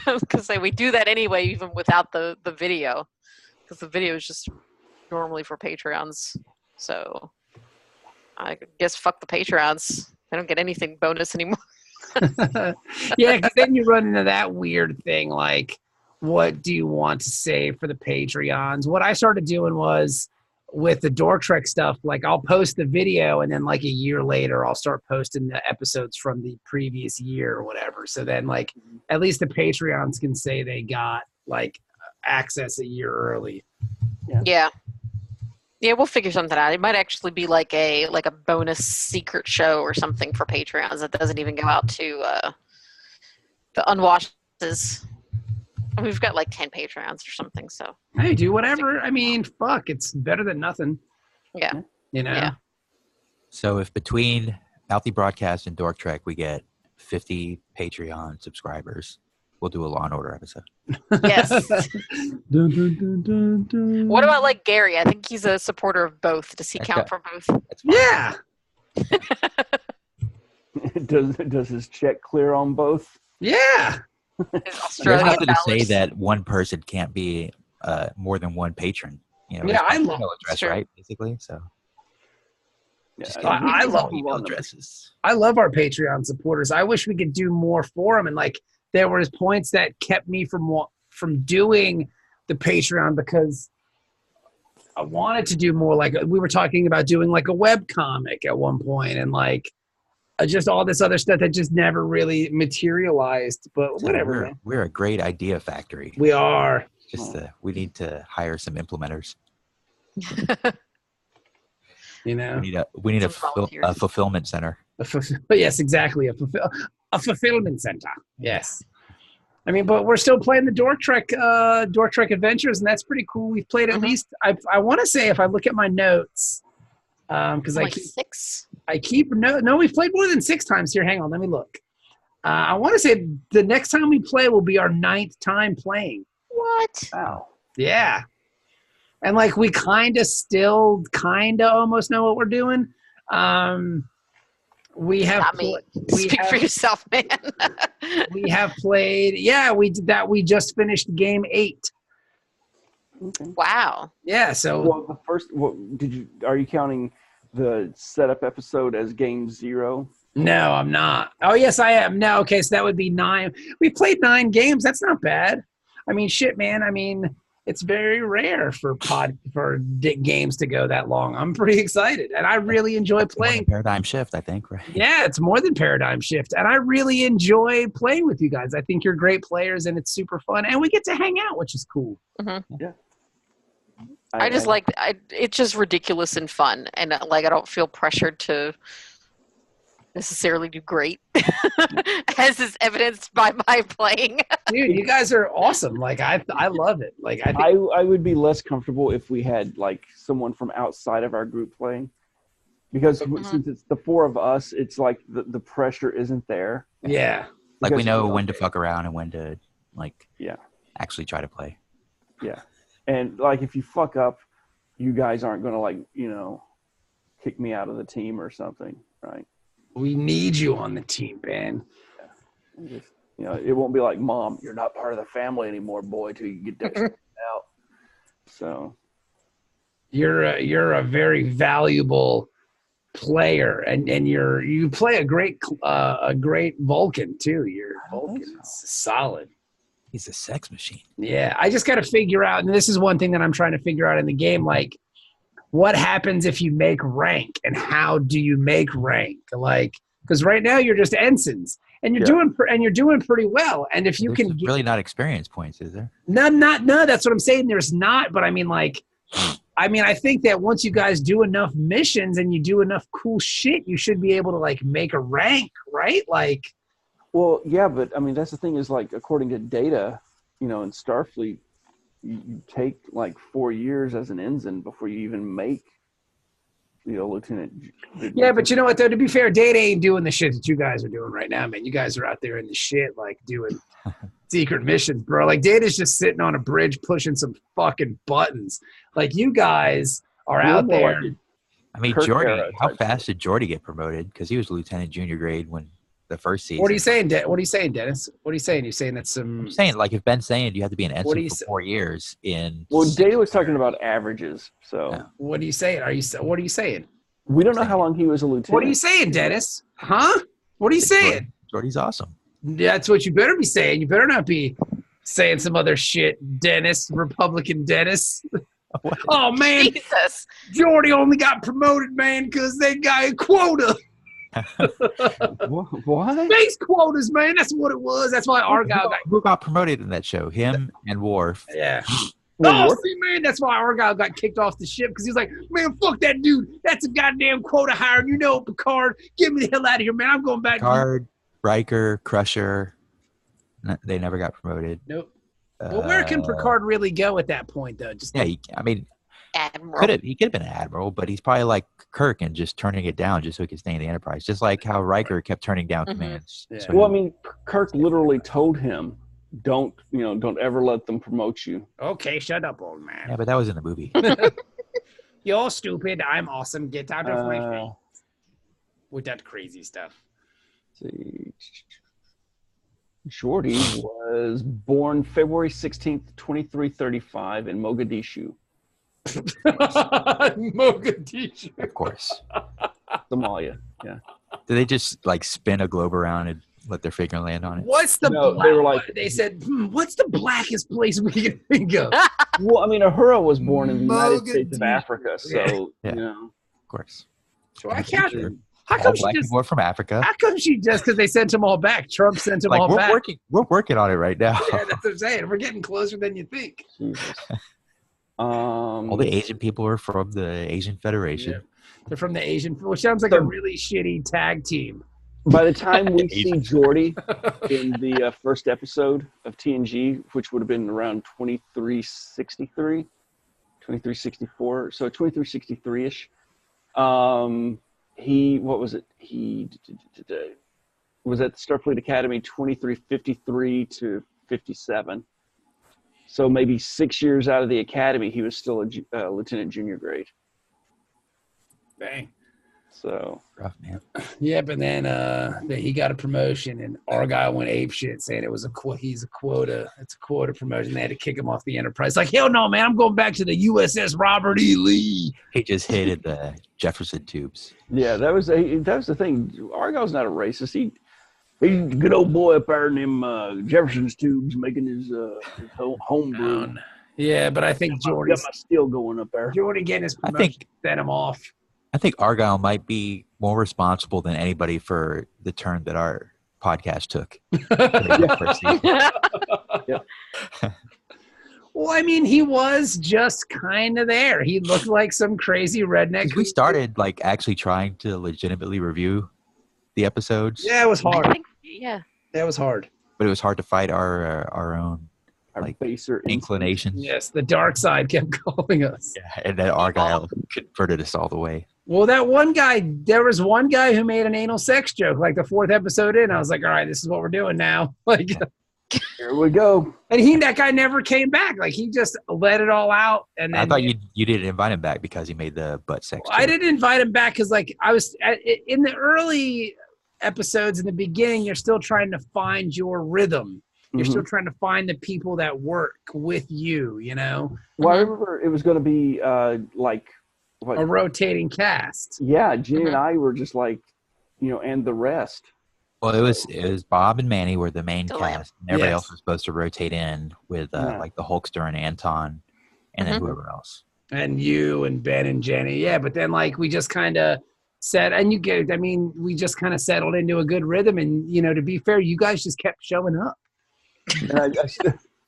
I was gonna say we do that anyway, even without the video, because the video is just normally for Patreons. So I guess fuck the Patreons. They don't get anything bonus anymore. Yeah, because then you run into that weird thing like, what do you want to say for the Patreons? What I started doing was with the Dork Trek stuff, like I'll post the video and then like a year later I'll start posting the episodes from the previous year or whatever. So then like at least the Patreons can say they got like access a year early. Yeah, we'll figure something out. It might actually be like a bonus secret show or something for Patreons that doesn't even go out to the unwashes. We've got like 10 Patreons or something, so. Hey, do whatever. I mean, fuck, it's better than nothing. Yeah. Yeah. So if between Mouthy Broadcast and Dork Trek we get 50 Patreon subscribers, we'll do a Law and Order episode. Yes. Dun, dun, dun, dun, dun. What about like Gary? I think he's a supporter of both. Does he count for both? Yeah. Does his check clear on both? Yeah. There's nothing to say that one person can't be more than one patron. I love address, right? Basically, so. Yeah, I love email addresses. I love our Patreon supporters. I wish we could do more for them, and like there was points that kept me from doing the Patreon because I wanted to do more. Like we were talking about doing like a web comic at one point, and like. Just all this other stuff that just never really materialized, but whatever. We're a great idea factory. We are. Just we need to hire some implementers. We need a fulfillment center. Yes, exactly. A fulfillment center. Yes. I mean, but we're still playing the Dork Trek Adventures, and that's pretty cool. We've played at least. I want to say if I look at my notes, because like 6. We've played more than 6 times here. Hang on, let me look. I want to say the next time we play will be our 9th time playing. What? Wow. Yeah. And like we still almost know what we're doing. We have Not me. Speak for yourself, man. We have played. Yeah, we did that. We just finished game 8. Okay. Wow. Yeah. So the first. Are you counting the setup episode as game 0? No, I'm not. Oh, yes, I am. No, okay, so that would be 9. We played 9 games. That's not bad. I mean, shit, man. I mean, it's very rare for games to go that long. I'm pretty excited, and I really enjoy playing. Paradigm shift, I think, right? Yeah, it's more than paradigm shift, and I really enjoy playing with you guys. I think you're great players, and it's super fun, and we get to hang out, which is cool. Mm-hmm. Yeah. It's just ridiculous and fun, and like I don't feel pressured to necessarily do great, as is evidenced by my playing. Dude, you guys are awesome. Like I love it. Like I would be less comfortable if we had like someone from outside of our group playing, because since it's the four of us, it's like the pressure isn't there. Yeah, like we know when to fuck around and when to actually try to play. Yeah. And like if you fuck up, you guys aren't going to kick me out of the team or something, right? We need you on the team, Ben. Yeah. It won't be like, Mom, you're not part of the family anymore, boy, till you get that shit out. So you're a very valuable player, and you play a great Vulcan too. Your Vulcan is solid. He's a sex machine. Yeah, I just got to figure out, and this is one thing that I'm trying to figure out in the game, like what happens if you make rank, and how do you make rank? Like, because right now you're just ensigns, and you're doing pretty well. And if you can really not experience points, is there? No. That's what I'm saying. There's not, but I mean, I think that once you guys do enough missions and you do enough cool shit, you should be able to like make a rank, right? Like. Well, yeah, but I mean, that's the thing is like, according to data, in Starfleet, you take like 4 years as an ensign before you even make, lieutenant. Yeah, but you know what, though? To be fair, Data ain't doing the shit that you guys are doing right now, man. You guys are out there in the shit, like doing secret missions, bro. Like Data's just sitting on a bridge pushing some fucking buttons. Like you guys are out there. I mean, Geordi, how fast did Geordi get promoted? Because he was lieutenant junior grade when the first season. What are you saying, Dennis? What are you saying? You're saying that's some. I'm saying, like, if Ben's saying you have to be an ensign for 4 years in. Well, Data was talking about averages. So. Yeah. What are you saying? What are you saying? We don't know how long he was a lieutenant. What are you saying, Dennis? Huh? What are you saying? Geordi's awesome. That's what you better be saying. You better not be saying some other shit, Dennis, Republican Dennis. Oh man, Jesus. Geordi only got promoted, man, because they got a quota. What? Space quotas, man. That's what it was. That's why Argyle who got promoted in that show? Him and Worf. Yeah. See, man, that's why Argyle got kicked off the ship, because he's like, man, fuck that dude. That's a goddamn quota hire. You know, Picard, get me the hell out of here, man. I'm going back. Picard, Riker, Crusher. They never got promoted. Nope. Well, where can Picard really go at that point, though? Just Admiral. He could have been an admiral, but he's probably like Kirk and just turning it down just so he could stay in the Enterprise. Just like how Riker kept turning down commands. Yeah. So well, I mean, Kirk literally told him, don't ever let them promote you. Okay, shut up, old man. Yeah, but that was in the movie. You're stupid. I'm awesome. Get out of my face. With that crazy stuff. Let's see. Geordi was born February 16th, 2335 in Mogadishu. Mogadishu. Of course. Somalia, yeah. Did they just like spin a globe around and let their finger land on it? What's the they were like, they said, what's the blackest place we can think of? Well, I mean, Uhura was born in the United States of Africa, so of course. So I can't. Sure. How come black people are from Africa? How come she just because they sent them all back? Trump sent them all back. We're working on it right now. Yeah, that's what I'm saying. We're getting closer than you think. Jesus. All the Asian people are from the Asian Federation. Yeah. They're from the Asian, which sounds like a really shitty tag team. By the time we see Geordi in the first episode of TNG, which would have been around 2363, 2364, so 2363-ish, he was at Starfleet Academy 2353 to 57. So maybe 6 years out of the academy, he was still a lieutenant junior grade. Dang. So rough, man. Yeah, but then he got a promotion, and Argyle went apeshit saying it was he's a quota. It's a quota promotion. They had to kick him off the Enterprise. Like, hell no, man! I'm going back to the USS Robert E. Lee. He just hated the Jefferson tubes. Yeah, that was the thing. Argyle's not a racist. He's a good old boy up there in them Jefferson's tubes making his home brew. Yeah, but I think Jordy's still going up there. Jordy getting his promotion sent him off. I think Argyle might be more responsible than anybody for the turn that our podcast took. Well, I mean, he was just kind of there. He looked like some crazy redneck. We started like actually trying to legitimately review the episodes. Yeah, it was hard. Yeah, that was hard. But it was hard to fight our own baser inclinations. Yes, the dark side kept calling us. Yeah, and then Argyle converted us all the way. Well, there was one guy who made an anal sex joke like the 4th episode in. I was like, all right, this is what we're doing now. Like, here we go. And that guy never came back. Like, he just let it all out. And then, I thought you didn't invite him back because he made the butt sex joke. I didn't invite him back because, like, I was in the early episodes in the beginning, you're still trying to find your rhythm. You're still trying to find the people that work with you, you know? Well, I remember it was going to be like a rotating cast. Yeah, Ginny and I were just like, and the rest. Well, it was Bob and Manny were the main cast, and everybody else was supposed to rotate in with like the Hulkster and Anton, and then whoever else. And you and Ben and Jenny, yeah. But then like we just kind of said, and we just kind of settled into a good rhythm. And to be fair, you guys just kept showing up. And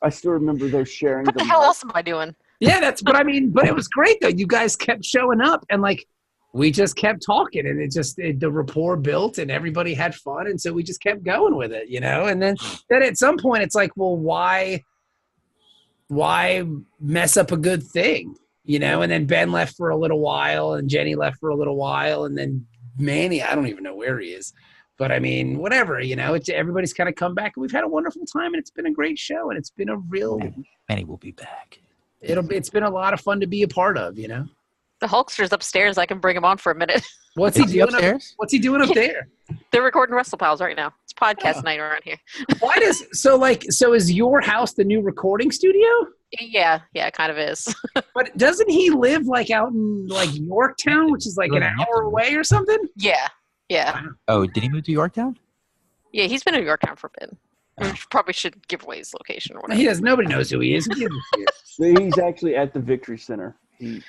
I still remember those sharing. What the hell else am I doing? Yeah, but it was great though. You guys kept showing up, and like we just kept talking, and the rapport built, and everybody had fun, and so we just kept going with it, And then at some point, it's like, well, why mess up a good thing, And then Ben left for a little while, and Jenny left for a little while, and then Manny, I don't even know where he is. But I mean, whatever, everybody's kind of come back, and we've had a wonderful time, and it's been a great show, and it's been a real. Manny will be back. It's been a lot of fun to be a part of, The Hulkster's upstairs. I can bring him on for a minute. What's he doing upstairs? What's he doing up there? They're recording Wrestle Pals right now. It's podcast night around here. So is your house the new recording studio? Yeah, it kind of is. But doesn't he live like out in like Yorktown, which is like an hour away or something? Yeah. Oh, did he move to Yorktown? Yeah, he's been in Yorktown for a bit. We probably should give away his location or whatever. He does. Nobody knows who he is. He's actually at the Victory Center. He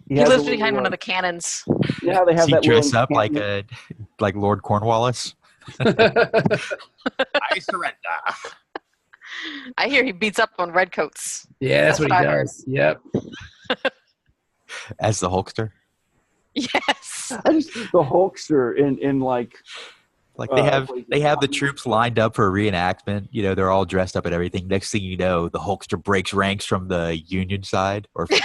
lives behind one of the cannons. Yeah, they have that. Dressed up like Lord Cornwallis. I surrender. I hear he beats up on redcoats. Yeah, that's what he does. Yep. As the Hulkster. Yes. I just think the Hulkster in like they have the troops lined up for a reenactment. They're all dressed up and everything. Next thing you know, the Hulkster breaks ranks from the Union side or from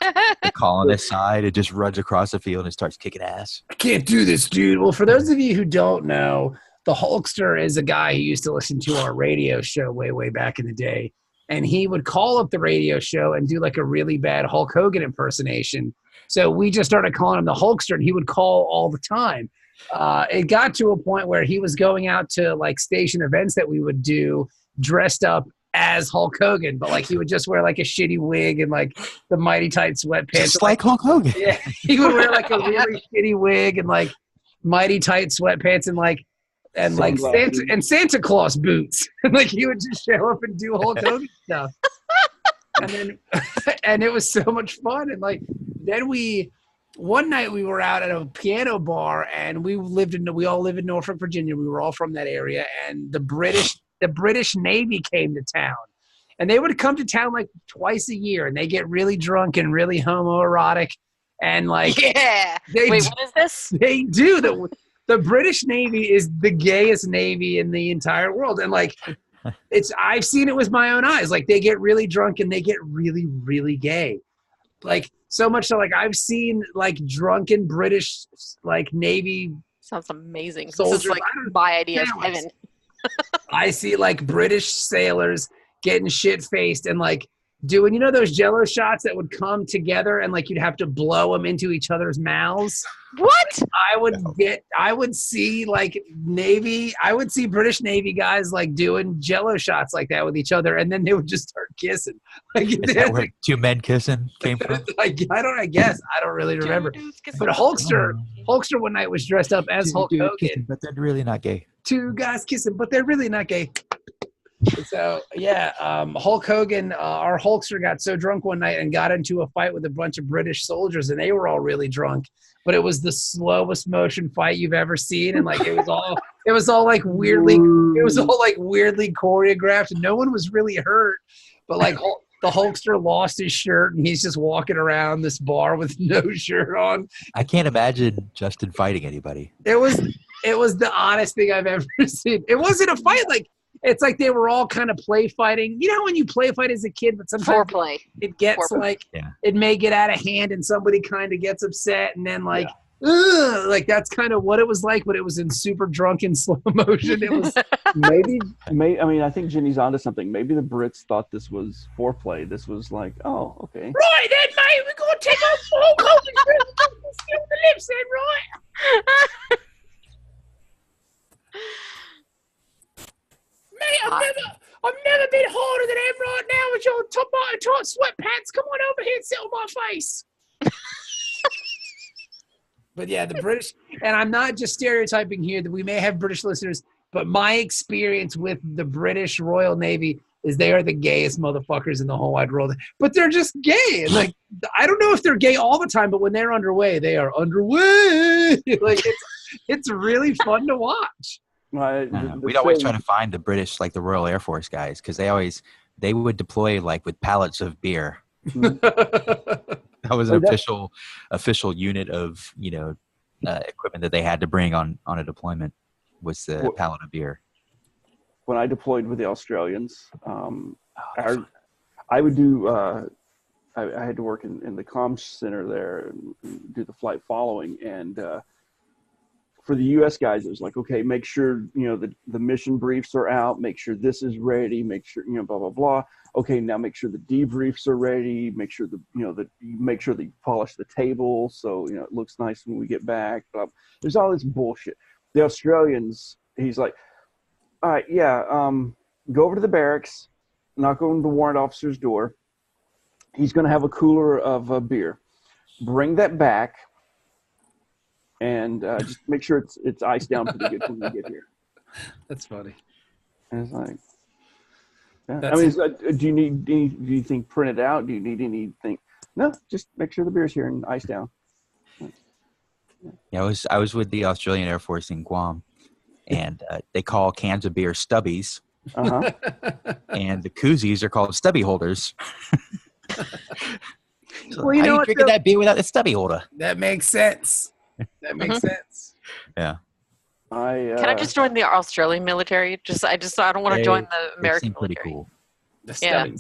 the colonist side. It just runs across the field and starts kicking ass. I can't do this, dude. Well, for those of you who don't know, the Hulkster is a guy who used to listen to our radio show way, way back in the day. And he would call up the radio show and do like a really bad Hulk Hogan impersonation. So we just started calling him the Hulkster, and he would call all the time. It got to a point where he was going out to like station events that we would do dressed up as Hulk Hogan, but like he would just wear like a shitty wig and like the mighty tight sweatpants. Just like Hulk Hogan. Yeah, he would wear like a really shitty wig and like mighty tight sweatpants and Santa Claus boots. And like he would just show up and do Hulk Hogan stuff. And it was so much fun. And like then one night we were out at a piano bar, and we all live in Norfolk, Virginia. We were all from that area, and the British Navy came to town, and they would come to town like twice a year, and they get really drunk and really homoerotic, and like Wait, what is this? They do. The British Navy is the gayest navy in the entire world, and like I've seen it with my own eyes. Like they get really drunk and they get really, really gay. Like so much so like I've seen like drunken British like Navy. Sounds amazing. Soldiers. This is like my idea of heaven. I see like British sailors getting shit faced and like doing those Jello shots that would come together and like you'd have to blow them into each other's mouths. What? I would see British Navy guys like doing Jello shots like that with each other, and then they would just start kissing. Like, is that where two men kissing came from? I don't really remember. But Hulkster one night was dressed up as Hulk Hogan. Kissing, but they're really not gay. Two guys kissing, but they're really not gay. So yeah, Hulk Hogan, our Hulkster got so drunk one night and got into a fight with a bunch of British soldiers, and they were all really drunk. But it was the slowest motion fight you've ever seen, and like it was all like weirdly choreographed, and no one was really hurt. But like the Hulkster lost his shirt, and he's just walking around this bar with no shirt on. I can't imagine Justin fighting anybody. It was the oddest thing I've ever seen. It wasn't a fight, like. It's like they were all kind of play fighting. You know when you play fight as a kid, but sometimes foreplay. It gets like it may get out of hand and somebody kind of gets upset and then like that's kind of what it was like, but it was in super drunken slow motion. It was I think Jenny's onto something. Maybe the Brits thought this was foreplay. This was like, oh, okay. Right then, mate, we're gonna take off all the lips then, right? Mate, I've never been harder than I am right now with your tight sweatpants. Come on over here and sit on my face. But yeah, the British, and I'm not just stereotyping here that we may have British listeners, but my experience with the British Royal Navy is they are the gayest motherfuckers in the whole wide world. But they're just gay. And like, I don't know if they're gay all the time, but when they're underway, they are underway. Like it's really fun to watch. We'd always try to find the British, like the Royal Air Force guys, because they would deploy like with pallets of beer. That was an official unit of equipment that they had to bring on a deployment was the pallet of beer. When I deployed with the Australians, I would do. I had to work in the comms center there and do the flight following and. For the U.S. guys, it was like, okay, make sure, the mission briefs are out, make sure this is ready, make sure, blah, blah, blah. Okay, now make sure the debriefs are ready, make sure make sure that you polish the table so, it looks nice when we get back. There's all this bullshit. The Australians, he's like, all right, go over to the barracks, knock on the warrant officer's door. He's going to have a cooler of beer. Bring that back. And just make sure it's iced down pretty good when we get here. That's funny. And it's like, do you think print it out? Do you need anything? No, just make sure the beer's here and iced down. Yeah, I was with the Australian Air Force in Guam, and they call cans of beer stubbies, and the koozies are called stubby holders. So well, how are you drinking that beer without the stubby holder? That makes sense. That makes sense. Yeah. Can I just join the Australian military? I don't want to join the American pretty military. Cool.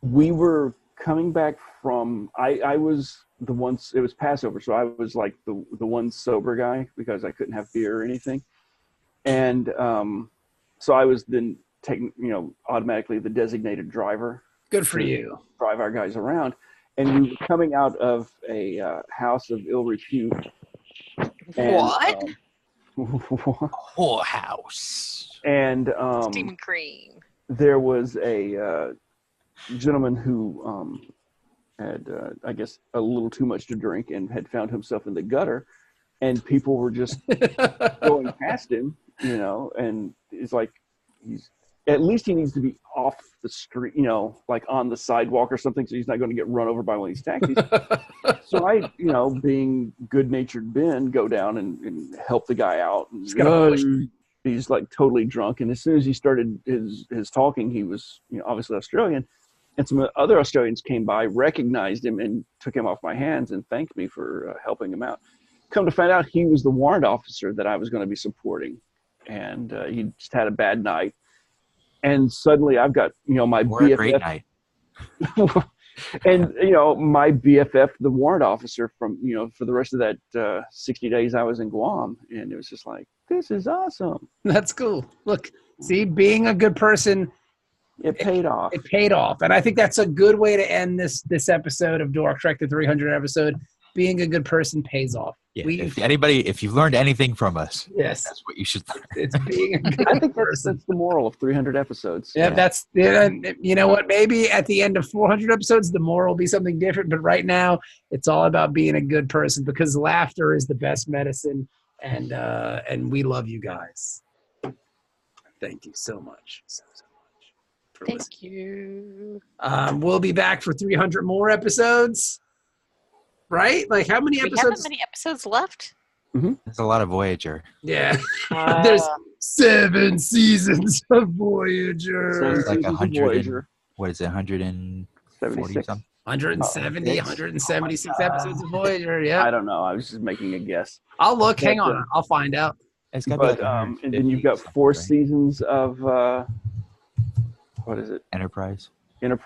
We were coming back from. I was the one. It was Passover, so I was like the one sober guy because I couldn't have beer or anything, and so I was then taking automatically the designated driver. Good for you. Drive our guys around, and we were coming out of a house of ill repute. What? Whorehouse. And steam and cream. There was a gentleman who had, I guess, a little too much to drink and had found himself in the gutter, and people were just going past him, and it's like at least he needs to be off the street, like on the sidewalk or something, so he's not going to get run over by one of these taxis. So I, being good-natured Ben, go down and help the guy out. And, he's like totally drunk, and as soon as he started his talking, he was obviously Australian, and some other Australians came by, recognized him, and took him off my hands and thanked me for helping him out. Come to find out, he was the warrant officer that I was going to be supporting, and he just had a bad night. And suddenly I've got, my BFF. A great night. And, my BFF, the warrant officer from, for the rest of that 60 days I was in Guam. And it was just like, this is awesome. That's cool. Look, see, being a good person. It paid off. It paid off. And I think that's a good way to end this episode of Dork Trek, the 300 episode. Being a good person pays off. Yeah, if you've learned anything from us, yes, that's what you should learn. It's being a good I think person. That's the moral of 300 episodes. Yeah, you know what? Maybe at the end of 400 episodes, the moral will be something different. But right now, it's all about being a good person because laughter is the best medicine. And we love you guys. Thank you so much. So much. Thank you. We'll be back for 300 more episodes. Right? Like how many episodes? We have that many episodes left? Mm-hmm. There's a lot of Voyager. Yeah. There's 7 seasons of Voyager. It's like 100. What is it? 140 something? 170, 176 episodes of Voyager. Yeah. I don't know. I was just making a guess. I'll look. Hang on. I'll find out. It's got to be like and then you've got 4 seasons of what is it? Enterprise. Isn't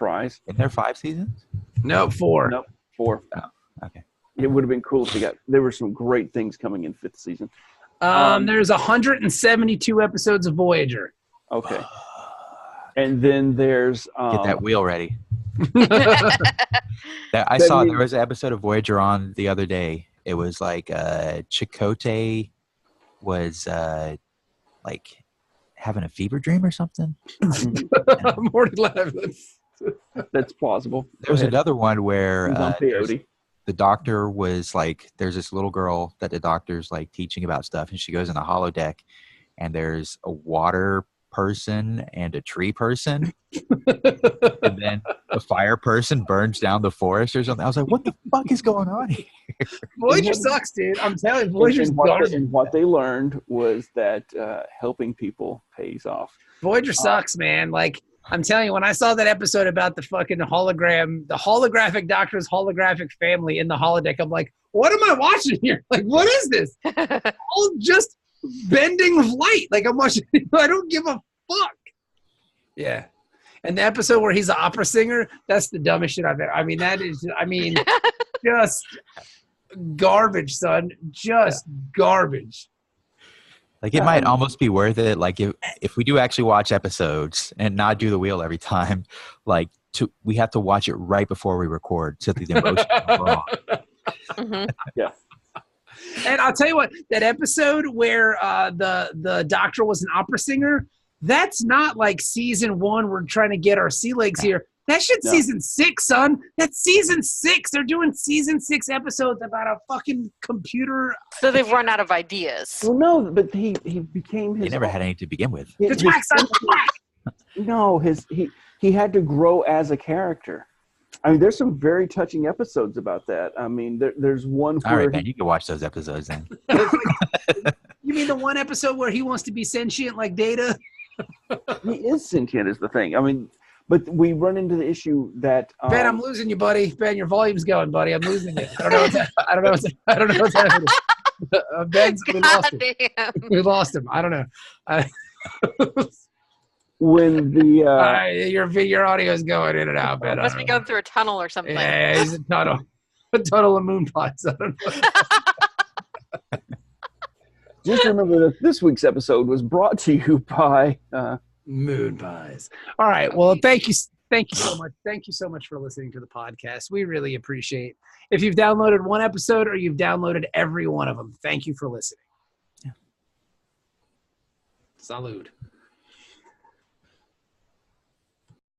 there 5 seasons? No, 4. Nope, 4. Oh, okay. It would have been cool if there were some great things coming in 5th season. There's 172 episodes of Voyager. Okay. And then there's get that wheel ready. I saw there was an episode of Voyager on the other day. It was like Chakotay was like having a fever dream or something. I'm already laughing. That's plausible. There was another one where the doctor was like, there's this little girl that the doctor's like teaching about stuff, and she goes in the holodeck, and there's a water person and a tree person, and then a fire person burns down the forest or something. I was like, what the fuck is going on here? Voyager sucks, dude. I'm telling you, Voyager's garbage. And what they learned was that helping people pays off. Voyager sucks, man. Like, I'm telling you, when I saw that episode about the fucking hologram, the holographic doctor's holographic family in the holodeck, I'm like, what am I watching here? Like, what is this? All just bending of light. Like, I'm watching, I don't give a fuck. Yeah. And the episode where he's an opera singer, that's the dumbest shit I've ever. I mean, just garbage, son. Just garbage. Like, it might almost be worth it. Like, if we do actually watch episodes and not do the wheel every time, like, we have to watch it right before we record so that the emotion is wrong. Mm-hmm. Yeah. And I'll tell you what, that episode where the doctor was an opera singer, that's not like season 1. We're trying to get our sea legs here. That shit's season 6, son. That's season 6. They're doing season 6 episodes about a fucking computer. So they've run out of ideas. Well, no, but he became his. He never had any to begin with. No, he had to grow as a character. I mean, there's some very touching episodes about that. I mean, there's one where... All right, man, you can watch those episodes then. You mean the one episode where he wants to be sentient like Data? He is sentient is the thing. I mean, but we run into the issue that... Ben, I'm losing you, buddy. Ben, your volume's going, buddy. I'm losing it. I don't know what's happening. Ben's, we lost him. We lost him. I don't know. When the your audio is going in and out, Ben. Must be going through a tunnel or something. Yeah, he's a tunnel of moon pies. I don't know. Just remember that this week's episode was brought to you by moon pies. All right. Well, thank you so much. Thank you so much for listening to the podcast. We really appreciate. If you've downloaded one episode or you've downloaded every one of them, thank you for listening. Yeah. Salud.